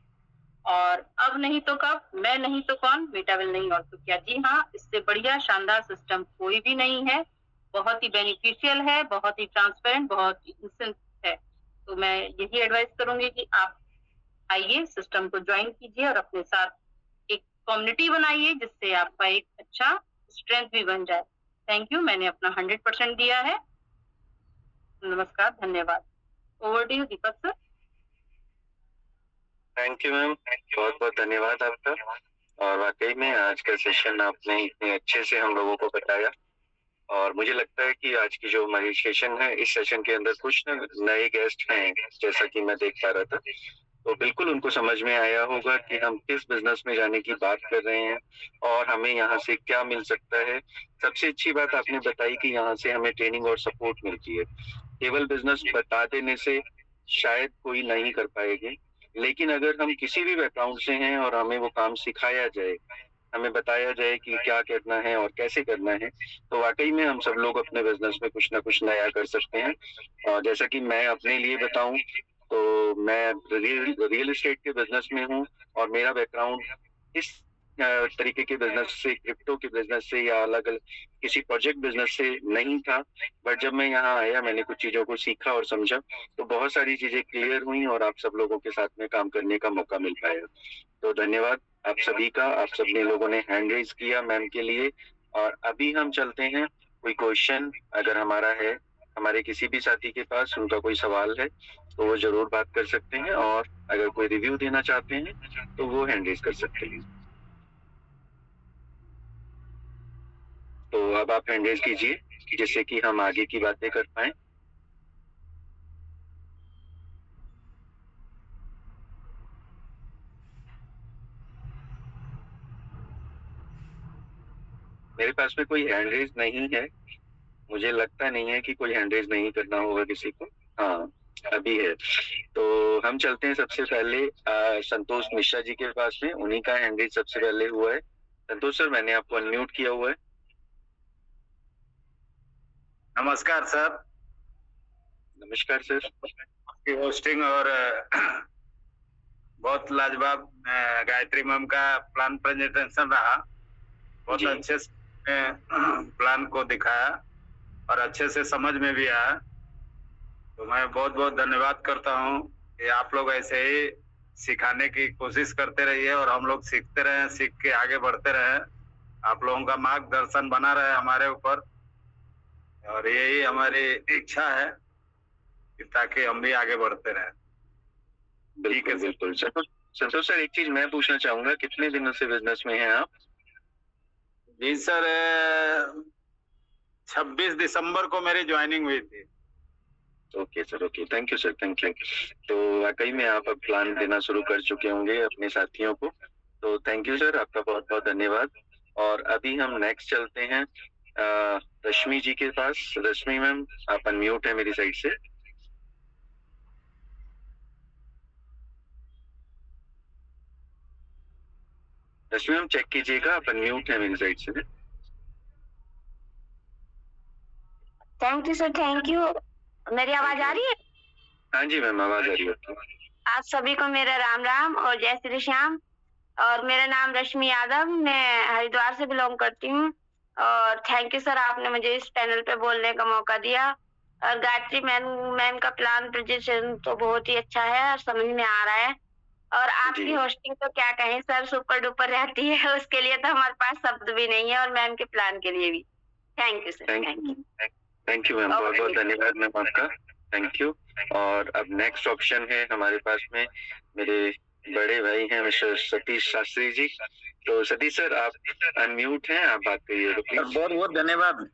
और अब नहीं तो कब, मैं नहीं तो कौन, बेटा विल नहीं और तो क्या। जी हाँ, इससे बढ़िया शानदार सिस्टम कोई भी नहीं है, बहुत ही बेनिफिशियल है, बहुत ही ट्रांसपेरेंट, बहुत ही इंस्टेंट है। तो मैं यही एडवाइस करूंगी कि आप आइए, सिस्टम को ज्वाइन कीजिए और अपने साथ एक कम्युनिटी बनाइए, जिससे आपका एक अच्छा स्ट्रेंथ भी बन जाए। थैंक यू, मैंने अपना 100% दिया है। नमस्कार, धन्यवाद। Over to you Deepak sir. Thank you ma'am, बहुत बहुत धन्यवाद आपका। और वाकई में आज का सेशन आपने इतने अच्छे से हम लोगों को बताया, और मुझे लगता है कि आज की जो हमारी सेशन है, इस सेशन के अंदर कुछ नए गेस्ट हैं, जैसा कि मैं देख पा रहा था, तो बिल्कुल उनको समझ में आया होगा कि हम किस बिजनेस में जाने की बात कर रहे हैं और हमें यहाँ से क्या मिल सकता है। सबसे अच्छी बात आपने बताई कि यहाँ से हमें ट्रेनिंग और सपोर्ट मिलती है। केवल बिजनेस बता देने से शायद कोई नहीं कर पाएगी, लेकिन अगर हम किसी भी बैकग्राउंड से हैं और हमें वो काम सिखाया जाए, हमें बताया जाए कि क्या करना है और कैसे करना है, तो वाकई में हम सब लोग अपने बिजनेस में कुछ ना कुछ नया कर सकते हैं। और जैसा कि मैं अपने लिए बताऊं, तो मैं रियल एस्टेट के बिजनेस में हूं और मेरा बैकग्राउंड इस तरीके के बिजनेस से, क्रिप्टो के बिजनेस से या अलग अलग किसी प्रोजेक्ट बिजनेस से नहीं था। बट जब मैं यहाँ आया, मैंने कुछ चीजों को सीखा और समझा, तो बहुत सारी चीजें क्लियर हुई और आप सब लोगों के साथ में काम करने का मौका मिल पाया। तो धन्यवाद आप सभी का। आप सभी लोगों ने हैंड रेज किया मैम के लिए। और अभी हम चलते हैं, कोई क्वेश्चन अगर हमारा है, हमारे किसी भी साथी के पास उनका कोई सवाल है, तो वो जरूर बात कर सकते हैं, और अगर कोई रिव्यू देना चाहते हैं तो वो हैंड रेज कर सकते हैं। तो अब आप हैंड रेज कीजिए, जिससे कि हम आगे की बातें कर पाए। मेरे पास में कोई हैंड रेज नहीं है, मुझे लगता नहीं है कि कोई हैंड रेज नहीं करना होगा किसी को। हाँ, अभी है। तो हम चलते हैं सबसे पहले संतोष मिश्रा जी के पास में, उन्हीं का हैंड रेज सबसे पहले हुआ है। संतोष सर, मैंने आपको अनम्यूट किया हुआ है। नमस्कार सर। नमस्कार सर। आपकी होस्टिंग और बहुत लाजवाब गायत्री मैम का प्लान प्रेजेंटेशन रहा। बहुत अच्छे से प्लान को दिखाया और अच्छे से समझ में भी आया। तो मैं बहुत बहुत धन्यवाद करता हूँ कि आप लोग ऐसे ही सिखाने की कोशिश करते रहिए और हम लोग सीखते रहें, सीख के आगे बढ़ते रहें। आप लोगों का मार्गदर्शन बना रहे हमारे ऊपर और यही हमारी इच्छा है कि ताकि हम भी आगे बढ़ते रहें। ठीक है, बिल्कुल। संतोष सर, एक चीज मैं पूछना चाहूंगा, कितने दिनों से बिजनेस में हैं आप? जी सर, 26 दिसंबर को मेरी ज्वाइनिंग हुई थी। Okay sir, okay, thank you sir, thank you. तो वाकई में आप अब प्लान देना शुरू कर चुके होंगे अपने साथियों को, तो थैंक यू सर, आपका बहुत बहुत धन्यवाद। और अभी हम नेक्स्ट चलते हैं रश्मि जी के पास। रश्मि मैम, आप अनम्यूट है मेरी साइड से। रश्मि मैम चेक कीजिएगा, आप अनम्यूट है मेरी साइड से। Thank you sir, thank you. मेरी आवाज आ रही है? हाँ जी मैम, आवाज आ रही है। आप सभी को मेरा राम राम और जय श्री श्याम। और मेरा नाम रश्मि यादव, मैं हरिद्वार से बिलोंग करती हूँ। और थैंक यू सर, आपने मुझे इस पैनल पे बोलने का मौका दिया। और गायत्री मैम का प्लान प्रेजेंटेशन तो बहुत ही अच्छा है और समझ में आ रहा है। और आपकी होस्टिंग तो क्या कहें सर, सुपर डुपर रहती है। उसके लिए तो हमारे पास शब्द भी नहीं है, और मैम के प्लान के लिए भी thank you sir. Thank you ma'am, बहुत बहुत धन्यवाद मैम आपका, थैंक यू। और अब नेक्स्ट ऑप्शन है हमारे पास में, मेरे बड़े भाई हैं मिस्टर सतीश शास्त्री जी। तो सतीश सर, आप अनम्यूट हैं, आप बात करिए तो प्लीज। बहुत बहुत धन्यवाद।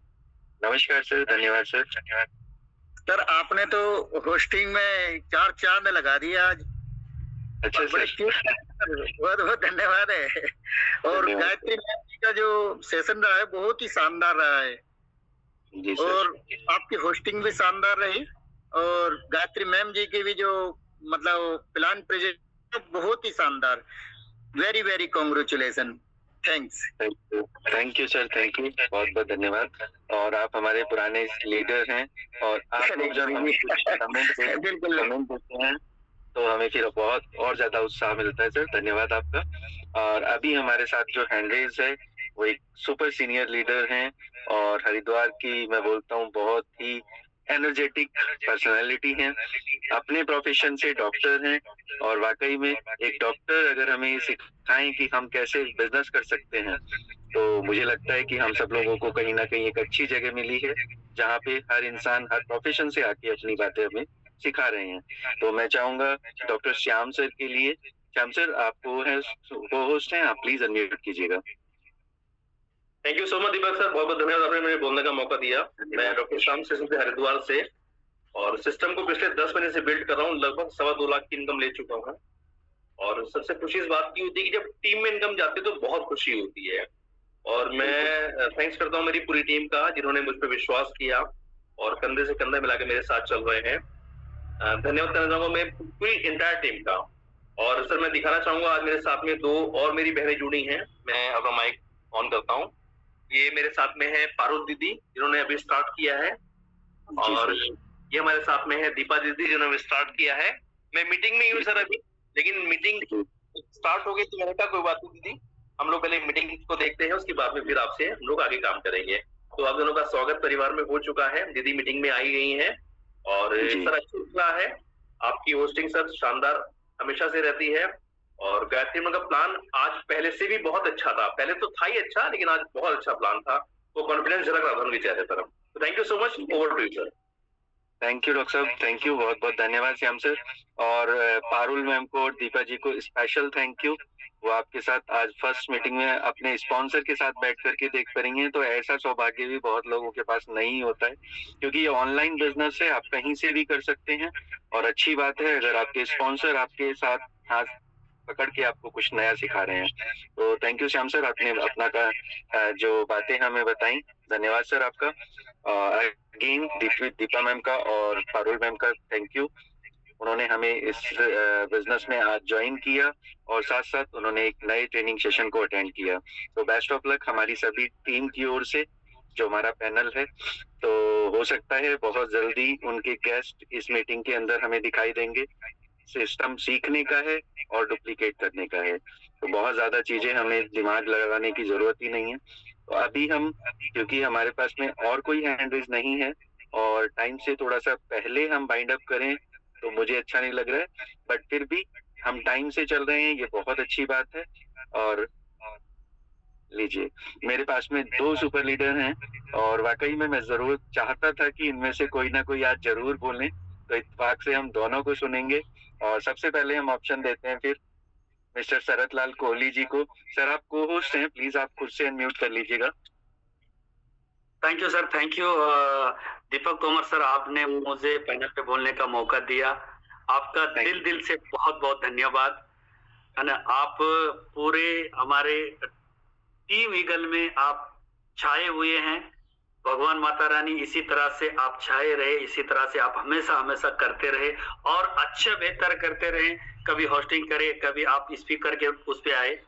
नमस्कार सर, धन्यवाद सर। सर, आपने तो होस्टिंग में चार चांद लगा दिया आज। अच्छा सर, बहुत बहुत धन्यवाद है। और गायत्री मैम जी का जो सेशन रहा है बहुत ही शानदार रहा है। जी सर। और आपकी होस्टिंग भी शानदार रही और गायत्री मैम जी की भी जो मतलब प्लान प्रेजेंट बहुत ही शानदार। Very very congratulation, thanks. Thank you sir, thank you, बहुत बहुत धन्यवाद। और आप हमारे पुराने लीडर हैं और आप लोग जब हमें कमेंट देते हैं तो हमें फिर बहुत और ज्यादा उत्साह मिलता है सर, धन्यवाद आपका। और अभी हमारे साथ जो हैंडरेज है वो एक सुपर सीनियर लीडर हैं और हरिद्वार की मैं बोलता हूँ बहुत ही एनर्जेटिक पर्सनालिटी हैं, अपने प्रोफेशन से डॉक्टर हैं। और वाकई में एक डॉक्टर अगर हमें सिखाएं कि हम कैसे बिजनेस कर सकते हैं, तो मुझे लगता है कि हम सब लोगों को कहीं ना कहीं एक अच्छी जगह मिली है जहाँ पे हर इंसान हर प्रोफेशन से आके अपनी बातें हमें सिखा रहे हैं। तो मैं चाहूंगा डॉक्टर श्याम सर के लिए, श्याम सर आपको को होस्ट हैं, आप प्लीज अनम्यूट कीजिएगा। Thank you so much Deepak sir, बहुत बहुत धन्यवाद, आपने मुझे बोलने का मौका दिया। मैं डॉक्टर श्याम से हरिद्वार से, और सिस्टम को पिछले 10 महीने से बिल्ड कर रहा हूँ। लगभग 2.25 लाख की इनकम ले चुका हूँ। और सबसे खुशी इस बात की होती है कि जब टीम में इनकम जाती है तो बहुत खुशी होती है। और मैं थैंक्स करता हूँ मेरी पूरी टीम का, जिन्होंने मुझ पर विश्वास किया और कंधे से कंधा मिला के मेरे साथ चल रहे हैं। धन्यवाद करना चाहूंगा मैं पूरी इंटायर टीम का। और सर मैं दिखाना चाहूंगा आज मेरे साथ में 2 और मेरी बहनें जुड़ी हैं। मैं अपना माइक ऑन करता हूँ। ये मेरे साथ में है पारुल दीदी, जिन्होंने अभी स्टार्ट किया है। और ये हमारे साथ में है दीपा दीदी, जिन्होंने स्टार्ट किया है। मैं मीटिंग में हूँ सर अभी, लेकिन मीटिंग स्टार्ट हो गई तो मैंने कहा कोई बात नहीं दीदी, हम लोग पहले मीटिंग को देखते हैं, उसके बाद में फिर आपसे हम लोग आगे काम करेंगे। तो आप दोनों का स्वागत परिवार में हो चुका है। दीदी मीटिंग में आई गई है और सर अच्छा चला है। आपकी होस्टिंग सर शानदार हमेशा से रहती है। और गायत्री मैम का प्लान आज पहले से भी बहुत अच्छा था, पहले तो था ही अच्छा, लेकिन आज बहुत अच्छा प्लान था। वो कॉन्फिडेंस झलक रहा था उनके चेहरे पर। तो thank you so much, over to you sir. Thank you doctor साहब, थैंक यू, बहुत बहुत धन्यवाद श्याम सर। और पारुल मैम को और दीपा जी को स्पेशल थैंक यू। वो आपके साथ आज फर्स्ट मीटिंग में अपने स्पॉन्सर के साथ बैठ करके देख पाएंगे, तो ऐसा सौभाग्य भी बहुत लोगों के पास नहीं होता है, क्योंकि ये ऑनलाइन बिजनेस है, आप कहीं से भी कर सकते हैं। और अच्छी बात है अगर आपके स्पॉन्सर आपके साथ हाथ पकड़ के आपको कुछ नया सिखा रहे हैं। तो थैंक यू श्याम सर, आपने अपना का जो बातें हमें बताई, धन्यवाद सर आपका। अगेन दीपा मैम का और पारुल मैम का थैंक यू, उन्होंने हमें इस बिजनेस में आज ज्वाइन किया और साथ साथ उन्होंने एक नए ट्रेनिंग सेशन को अटेंड किया। तो बेस्ट ऑफ लक हमारी सभी टीम की ओर से, जो हमारा पैनल है। तो हो सकता है बहुत जल्दी उनके गेस्ट इस मीटिंग के अंदर हमें दिखाई देंगे। सिस्टम सीखने का है और डुप्लीकेट करने का है, तो बहुत ज्यादा चीजें हमें दिमाग लगाने की जरूरत ही नहीं है। तो अभी हम, क्योंकि हमारे पास में और कोई हैंड रेज नहीं है और टाइम से थोड़ा सा पहले हम बाइंड अप करें तो मुझे अच्छा नहीं लग रहा है, बट फिर भी हम टाइम से चल रहे हैं, ये बहुत अच्छी बात है। और लीजिए, मेरे पास में 2 सुपर लीडर हैं और वाकई में मैं जरूर चाहता था कि इनमें से कोई ना कोई आज जरूर बोलें, तो इत्तेफाक से हम दोनों को सुनेंगे। और सबसे पहले हम ऑप्शन देते हैं फिर मिस्टर शरद लाल कोहली जी को। सर आप को होस्ट हैं, प्लीज आप खुद से अनम्यूट कर लीजिएगा। Thank you sir, thank you Deepak Tomar sir, आपने मुझे पैनल पे बोलने का मौका दिया, आपका दिल से बहुत बहुत धन्यवाद है ना। आप पूरे हमारे टीम ईगल में आप छाए हुए हैं, भगवान माता रानी इसी तरह से आप छाए रहे, इसी तरह से आप हमेशा हमेशा करते रहे और अच्छे बेहतर करते रहे। कभी होस्टिंग करे, कभी आप स्पीकर के उस पे आए,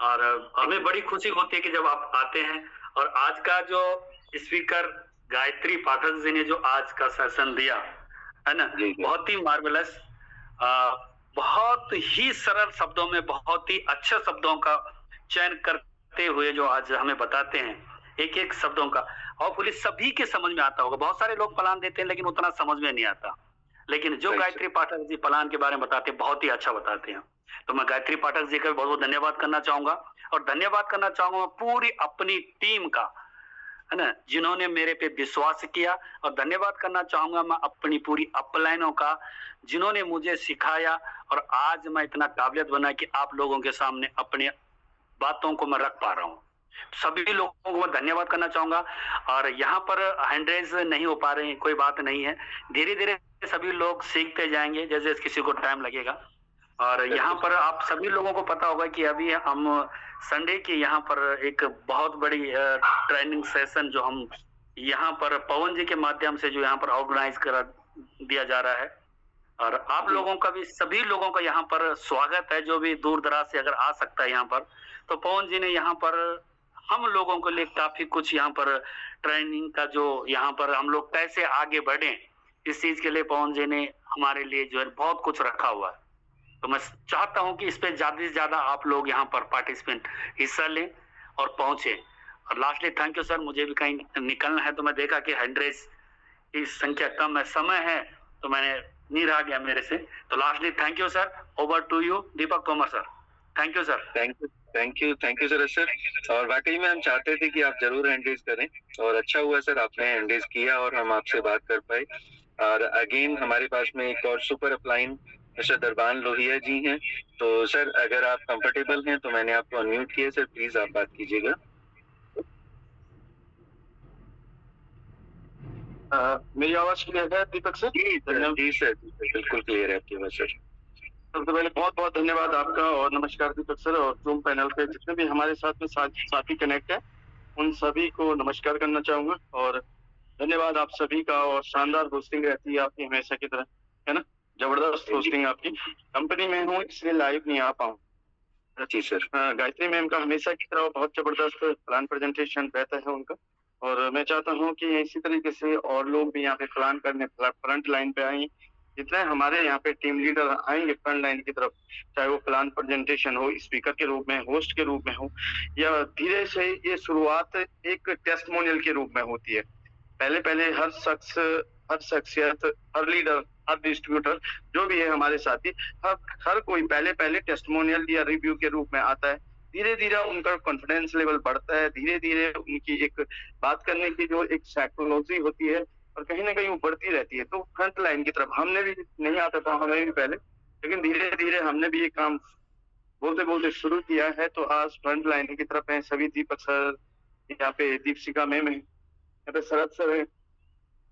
और हमें बड़ी खुशी होती है कि जब आप आते हैं। और आज का जो स्पीकर गायत्री पाठक जी ने जो आज का सेशन दिया है ना, बहुत ही मार्वेलस, बहुत ही सरल शब्दों में बहुत ही अच्छे शब्दों का चयन करते हुए जो आज हमें बताते हैं, एक एक शब्दों का होपफुली सभी के समझ में आता होगा। बहुत सारे लोग प्लान देते हैं लेकिन उतना समझ में नहीं आता, लेकिन जो गायत्री पाठक जी प्लान के बारे में बताते हैं बहुत ही अच्छा बताते हैं। तो मैं गायत्री पाठक जी का बहुत बहुत धन्यवाद करना चाहूंगा, और धन्यवाद करना चाहूंगा पूरी अपनी टीम का है ना, जिन्होंने मेरे पे विश्वास किया। और धन्यवाद करना चाहूंगा मैं अपनी पूरी अपलाइनों का, जिन्होंने मुझे सिखाया और आज मैं इतना काबिलियत बना कि आप लोगों के सामने अपनी बातों को मैं रख पा रहा हूँ। सभी लोगों को मैं धन्यवाद करना चाहूंगा। और यहाँ पर हैंडरेज नहीं हो पा रहे हैं, कोई बात नहीं है, धीरे धीरे सभी लोग सीखते जाएंगे, जैसे किसी को टाइम लगेगा। और यहाँ पर आप सभी लोगों को पता होगा कि अभी हम संडे की यहाँ पर एक बहुत बड़ी ट्रेनिंग सेशन जो हम यहाँ पर पवन जी के माध्यम से जो यहाँ पर ऑर्गेनाइज करा दिया जा रहा है, और आप लोगों का भी, सभी लोगों का यहाँ पर स्वागत है, जो भी दूर दराज से अगर आ सकता है यहाँ पर। तो पवन जी ने यहाँ पर हम लोगों को लिए काफी कुछ यहाँ पर ट्रेनिंग का, जो यहाँ पर हम लोग कैसे आगे बढ़े, इस चीज के लिए पवन जी ने हमारे लिए जो है बहुत कुछ रखा हुआ है। तो मैं चाहता हूं कि इस पे ज्यादा से ज्यादा आप लोग यहाँ पर पार्टिसिपेंट हिस्सा लें और पहुंचे। और लास्टली थैंक यू सर, मुझे भी कहीं निकलना है, तो मैं देखा कि 100 की संख्या कम है, समय है, तो मैंने नहीं रहा गया मेरे से। तो lastly thank you sir, over to you Deepak Tomar sir. Thank you sir. Thank you sir. और वाकई में हम चाहते थे कि आप जरूर हैंडरेज करें, और अच्छा हुआ सर आपने हैंडरेज किया और हम आपसे बात कर पाए। और अगेन हमारे पास में एक और सुपर अपलाइन मिस्टर दरबान लोहिया जी हैं। तो सर अगर आप कंफर्टेबल हैं तो मैंने आपको अनम्यूट किया सर, प्लीज आप बात कीजिएगा। मेरी आवाज क्लियर है दीपक सर? जी सर, बिल्कुल क्लियर है आपकी आवाज सर। सबसे पहले बहुत बहुत धन्यवाद आपका, और नमस्कार दीपक सर, और जूम पैनल पे जितने भी हमारे साथ में साथी कनेक्ट है उन सभी को नमस्कार करना चाहूंगा। और धन्यवाद आप सभी का, और शानदार होस्टिंग रहती है आपकी हमेशा की तरह, है ना, जबरदस्त होस्टिंग आपकी। कंपनी में हूँ इसलिए लाइव नहीं आ पाऊँ। जी सर। गायत्री मैम का हमेशा की तरह बहुत जबरदस्त प्लान प्रेजेंटेशन रहता है उनका, और मैं चाहता हूँ कि इसी तरीके से और लोग भी यहाँ पे प्लान करने फ्रंट लाइन पे आए। जितने हमारे यहाँ पे टीम लीडर आएंगे फ्रंट लाइन की तरफ, चाहे वो प्लान प्रेजेंटेशन हो, स्पीकर के रूप में, होस्ट के रूप में हो, या धीरे से ये शुरुआत एक टेस्टमोनियल के रूप में होती है। पहले पहले हर शख्स, हर शख्सियत, हर लीडर, हर डिस्ट्रीब्यूटर जो भी है हमारे साथी, हर कोई पहले टेस्टमोनियल या रिव्यू के रूप में आता है। धीरे धीरे उनका कॉन्फिडेंस लेवल बढ़ता है, धीरे धीरे उनकी एक बात करने की जो एक साइकोलॉजी होती है और कहीं ना कहीं वो बढ़ती रहती है। तो फ्रंट लाइन की तरफ हमने भी नहीं आता था, हमें भी पहले, लेकिन धीरे धीरे हमने भी ये काम बोलते बोलते शुरू किया है। तो आज फ्रंट लाइन की तरफ है सभी, दीपक सर यहाँ पे, दीपशिका मैम है यहाँ पे, शरद सर है,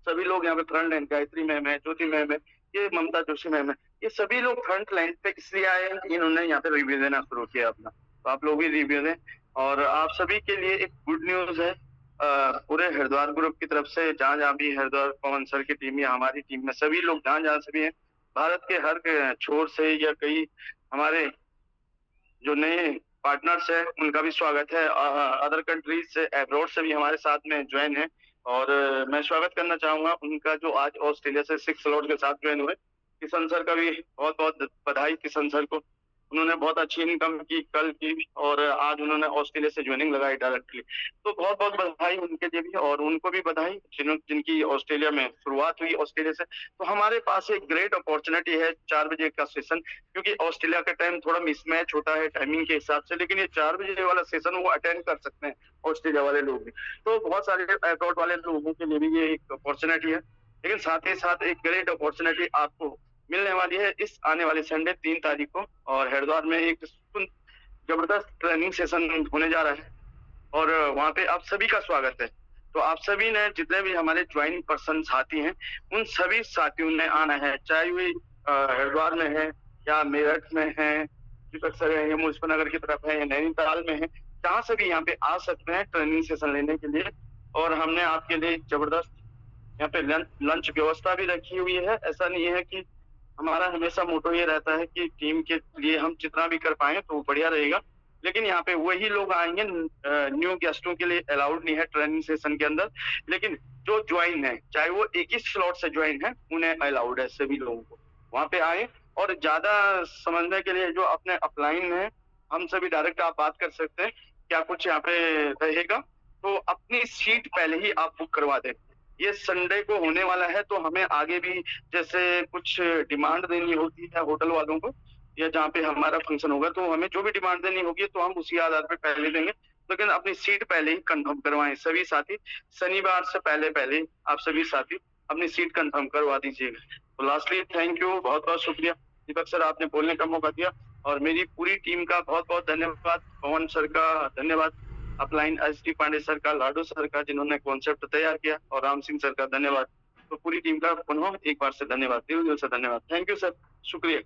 सभी लोग यहाँ पे फ्रंट लाइन, गायत्री मैम है, ज्योति मैम है, ये ममता जोशी मैम है, ये सभी लोग फ्रंट लाइन पे इसलिए आए हैं कि इन्होंने यहाँ पे रिव्यू देना शुरू किया अपना, तो आप लोग भी रिव्यू दें। और आप सभी के लिए एक गुड न्यूज है पूरे हरिद्वार ग्रुप की तरफ से, जहाँ जहाँ भी हरिद्वार पवन सर की टीम या हमारी टीम में सभी लोग जहाँ जहाँ से भी हैं, भारत के हर छोर से या कई हमारे जो नए पार्टनर्स है उनका भी स्वागत है। अदर कंट्रीज से, अब्रॉड से भी हमारे साथ में ज्वाइन है। और मैं स्वागत करना चाहूंगा उनका जो आज ऑस्ट्रेलिया से 6 स्लॉट के साथ ज्वाइन हुए। किशन सर का भी बहुत बहुत बधाई किशन सर को, उन्होंने बहुत अच्छी इनकम की कल की, और आज उन्होंने ऑस्ट्रेलिया से ज्वाइनिंग लगाई डायरेक्टली, तो बहुत बहुत बधाई उनके लिए भी। और उनको भी बधाई जिनकी ऑस्ट्रेलिया में शुरुआत हुई ऑस्ट्रेलिया से। तो हमारे पास एक ग्रेट अपॉर्चुनिटी है 4 बजे का सेशन, क्योंकि ऑस्ट्रेलिया का टाइम थोड़ा मिसमैच होता है टाइमिंग के हिसाब से, लेकिन ये 4 बजे वाला सेशन वो अटेंड कर सकते हैं ऑस्ट्रेलिया वाले लोग भी। तो बहुत सारे अब्रॉड वाले लोगों के लिए भी ये एक अपॉर्चुनिटी है, लेकिन साथ ही साथ एक ग्रेट अपॉर्चुनिटी आपको मिलने वाली है इस आने वाले संडे 3 तारीख को। और हरिद्वार में एक जबरदस्त ट्रेनिंग सेशन होने जा रहा है, और वहाँ पे आप सभी का स्वागत है। तो आप सभी ने, जितने भी हमारे ज्वाइनिंग पर्सन साथी हैं, उन सभी साथियों ने आना है, चाहे वे हरिद्वार में है या मेरठ में है, दीपक सर है, मुजफ्फरनगर की तरफ है या नैनीताल में है, जहाँ से भी यहाँ पे आ सकते हैं ट्रेनिंग सेशन लेने के लिए। और हमने आपके लिए जबरदस्त यहाँ पे लंच व्यवस्था भी रखी हुई है। ऐसा नहीं है कि, हमारा हमेशा मोटो ये रहता है कि टीम के लिए हम जितना भी कर पाए तो बढ़िया रहेगा, लेकिन यहाँ पे वही लोग आएंगे, न्यू गेस्टों के लिए अलाउड नहीं है ट्रेनिंग सेशन के अंदर, लेकिन जो ज्वाइन है चाहे वो एक ही स्लॉट से ज्वाइन है उन्हें अलाउड है सभी लोगों को वहाँ पे आए। और ज्यादा समझने के लिए जो अपने अपलाइन है, हम सभी डायरेक्ट आप बात कर सकते हैं क्या कुछ यहाँ पे रहेगा, तो अपनी सीट पहले ही आप बुक करवा दें। ये संडे को होने वाला है, तो हमें आगे भी जैसे कुछ डिमांड देनी होती है होटल वालों को, या जहाँ पे हमारा फंक्शन होगा, तो हमें जो भी डिमांड देनी होगी तो हम उसी आधार पे पहले देंगे, लेकिन अपनी सीट पहले ही कंफर्म करवाएं सभी साथी। शनिवार से पहले आप सभी साथी अपनी सीट कंफर्म करवा दीजिएगा। तो लास्टली थैंक यू, बहुत बहुत शुक्रिया दीपक सर, आपने बोलने का मौका दिया, और मेरी पूरी टीम का बहुत बहुत धन्यवाद, पवन सर का धन्यवाद, upline S D Pandey sir का, लाडो सर का जिन्होंने कॉन्सेप्ट तैयार किया, और राम सिंह सर का धन्यवाद। तो पूरी टीम का पुनः एक बार से धन्यवाद, दिल से धन्यवाद। थैंक यू सर, शुक्रिया।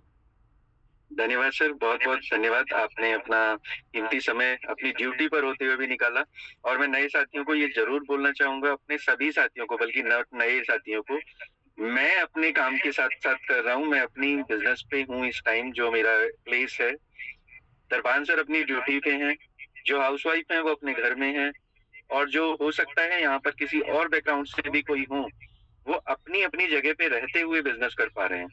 धन्यवाद सर, बहुत बहुत धन्यवाद। आपने अपना कीमती समय अपनी ड्यूटी पर होते हुए भी निकाला। और मैं नए साथियों को ये जरूर बोलना चाहूंगा, अपने सभी साथियों को, बल्कि नए साथियों को, मैं अपने काम के साथ साथ कर रहा हूँ, मैं अपनी बिजनेस पे हूँ इस टाइम, जो मेरा प्लेस है। दरबान सर अपनी ड्यूटी पे हैं, जो हाउसवाइफ हैं वो अपने घर में हैं, और जो हो सकता है यहाँ पर किसी और बैकग्राउंड से भी कोई हो, वो अपनी अपनी जगह पे रहते हुए बिजनेस कर पा रहे हैं।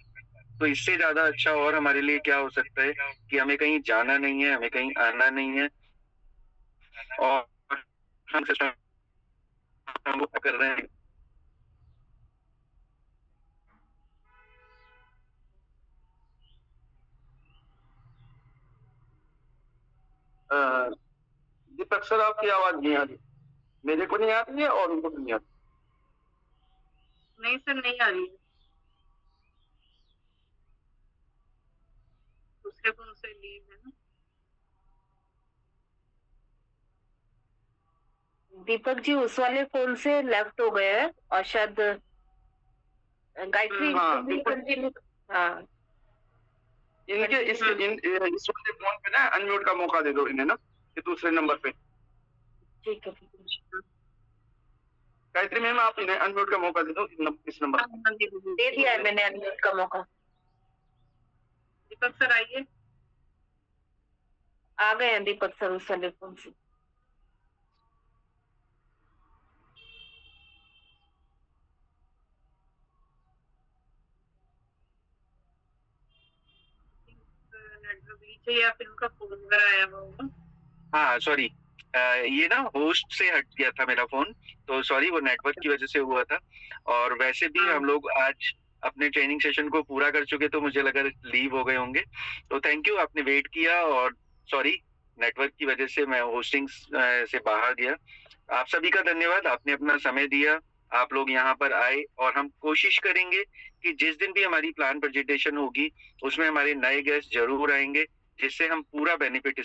तो इससे ज्यादा अच्छा और हमारे लिए क्या हो सकता है कि हमें कहीं जाना नहीं है, हमें कहीं आना नहीं है, और हम सिस्टम कर रहे हैं। दीपक सर आपकी आवाज नहीं आ रही, मेरे को नहीं आ रही है और उनको नहीं आ रही। नहीं सर, नहीं आ रही है, दूसरे फोन से लीव है ना। दीपक जी उस वाले फोन से लेफ्ट हो गए हैं, और शायद गायत्री कंटिन्यू। हाँ, इनके इस वाले फोन पे ना अनम्यूट का मौका दे दो इन्हें ना, ये दूसरे नंबर पे। ठीक है, गायत्री मैम आप इन्हें अनम्यूट का मौका दे दो इस नंबर पे। दे दिया है मैंने अनम्यूट का मौका। दीपक सर आइए। आ गए हैं दीपक सर उस वाले फोन से। या फिर उनका फोन वगैरह आया होगा। हाँ सॉरी, ये ना होस्ट से हट गया था मेरा फोन, तो सॉरी, वो नेटवर्क की वजह से हुआ था। और वैसे भी हम लोग आज अपने ट्रेनिंग सेशन को पूरा कर चुके, तो मुझे लगा लीव हो गए होंगे। तो थैंक यू, आपने वेट किया, और सॉरी नेटवर्क की वजह से मैं होस्टिंग से बाहर गया। आप सभी का धन्यवाद, आपने अपना समय दिया, आप लोग यहाँ पर आए, और हम कोशिश करेंगे कि जिस दिन भी हमारी प्लान प्रेजेंटेशन होगी उसमें हमारे नए गेस्ट जरूर आएंगे, जिससे हम पूरा बेनिफिट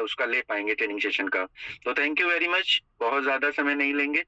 उसका ले पाएंगे ट्रेनिंग सेशन का। तो थैंक यू वेरी मच, बहुत ज्यादा समय नहीं लेंगे।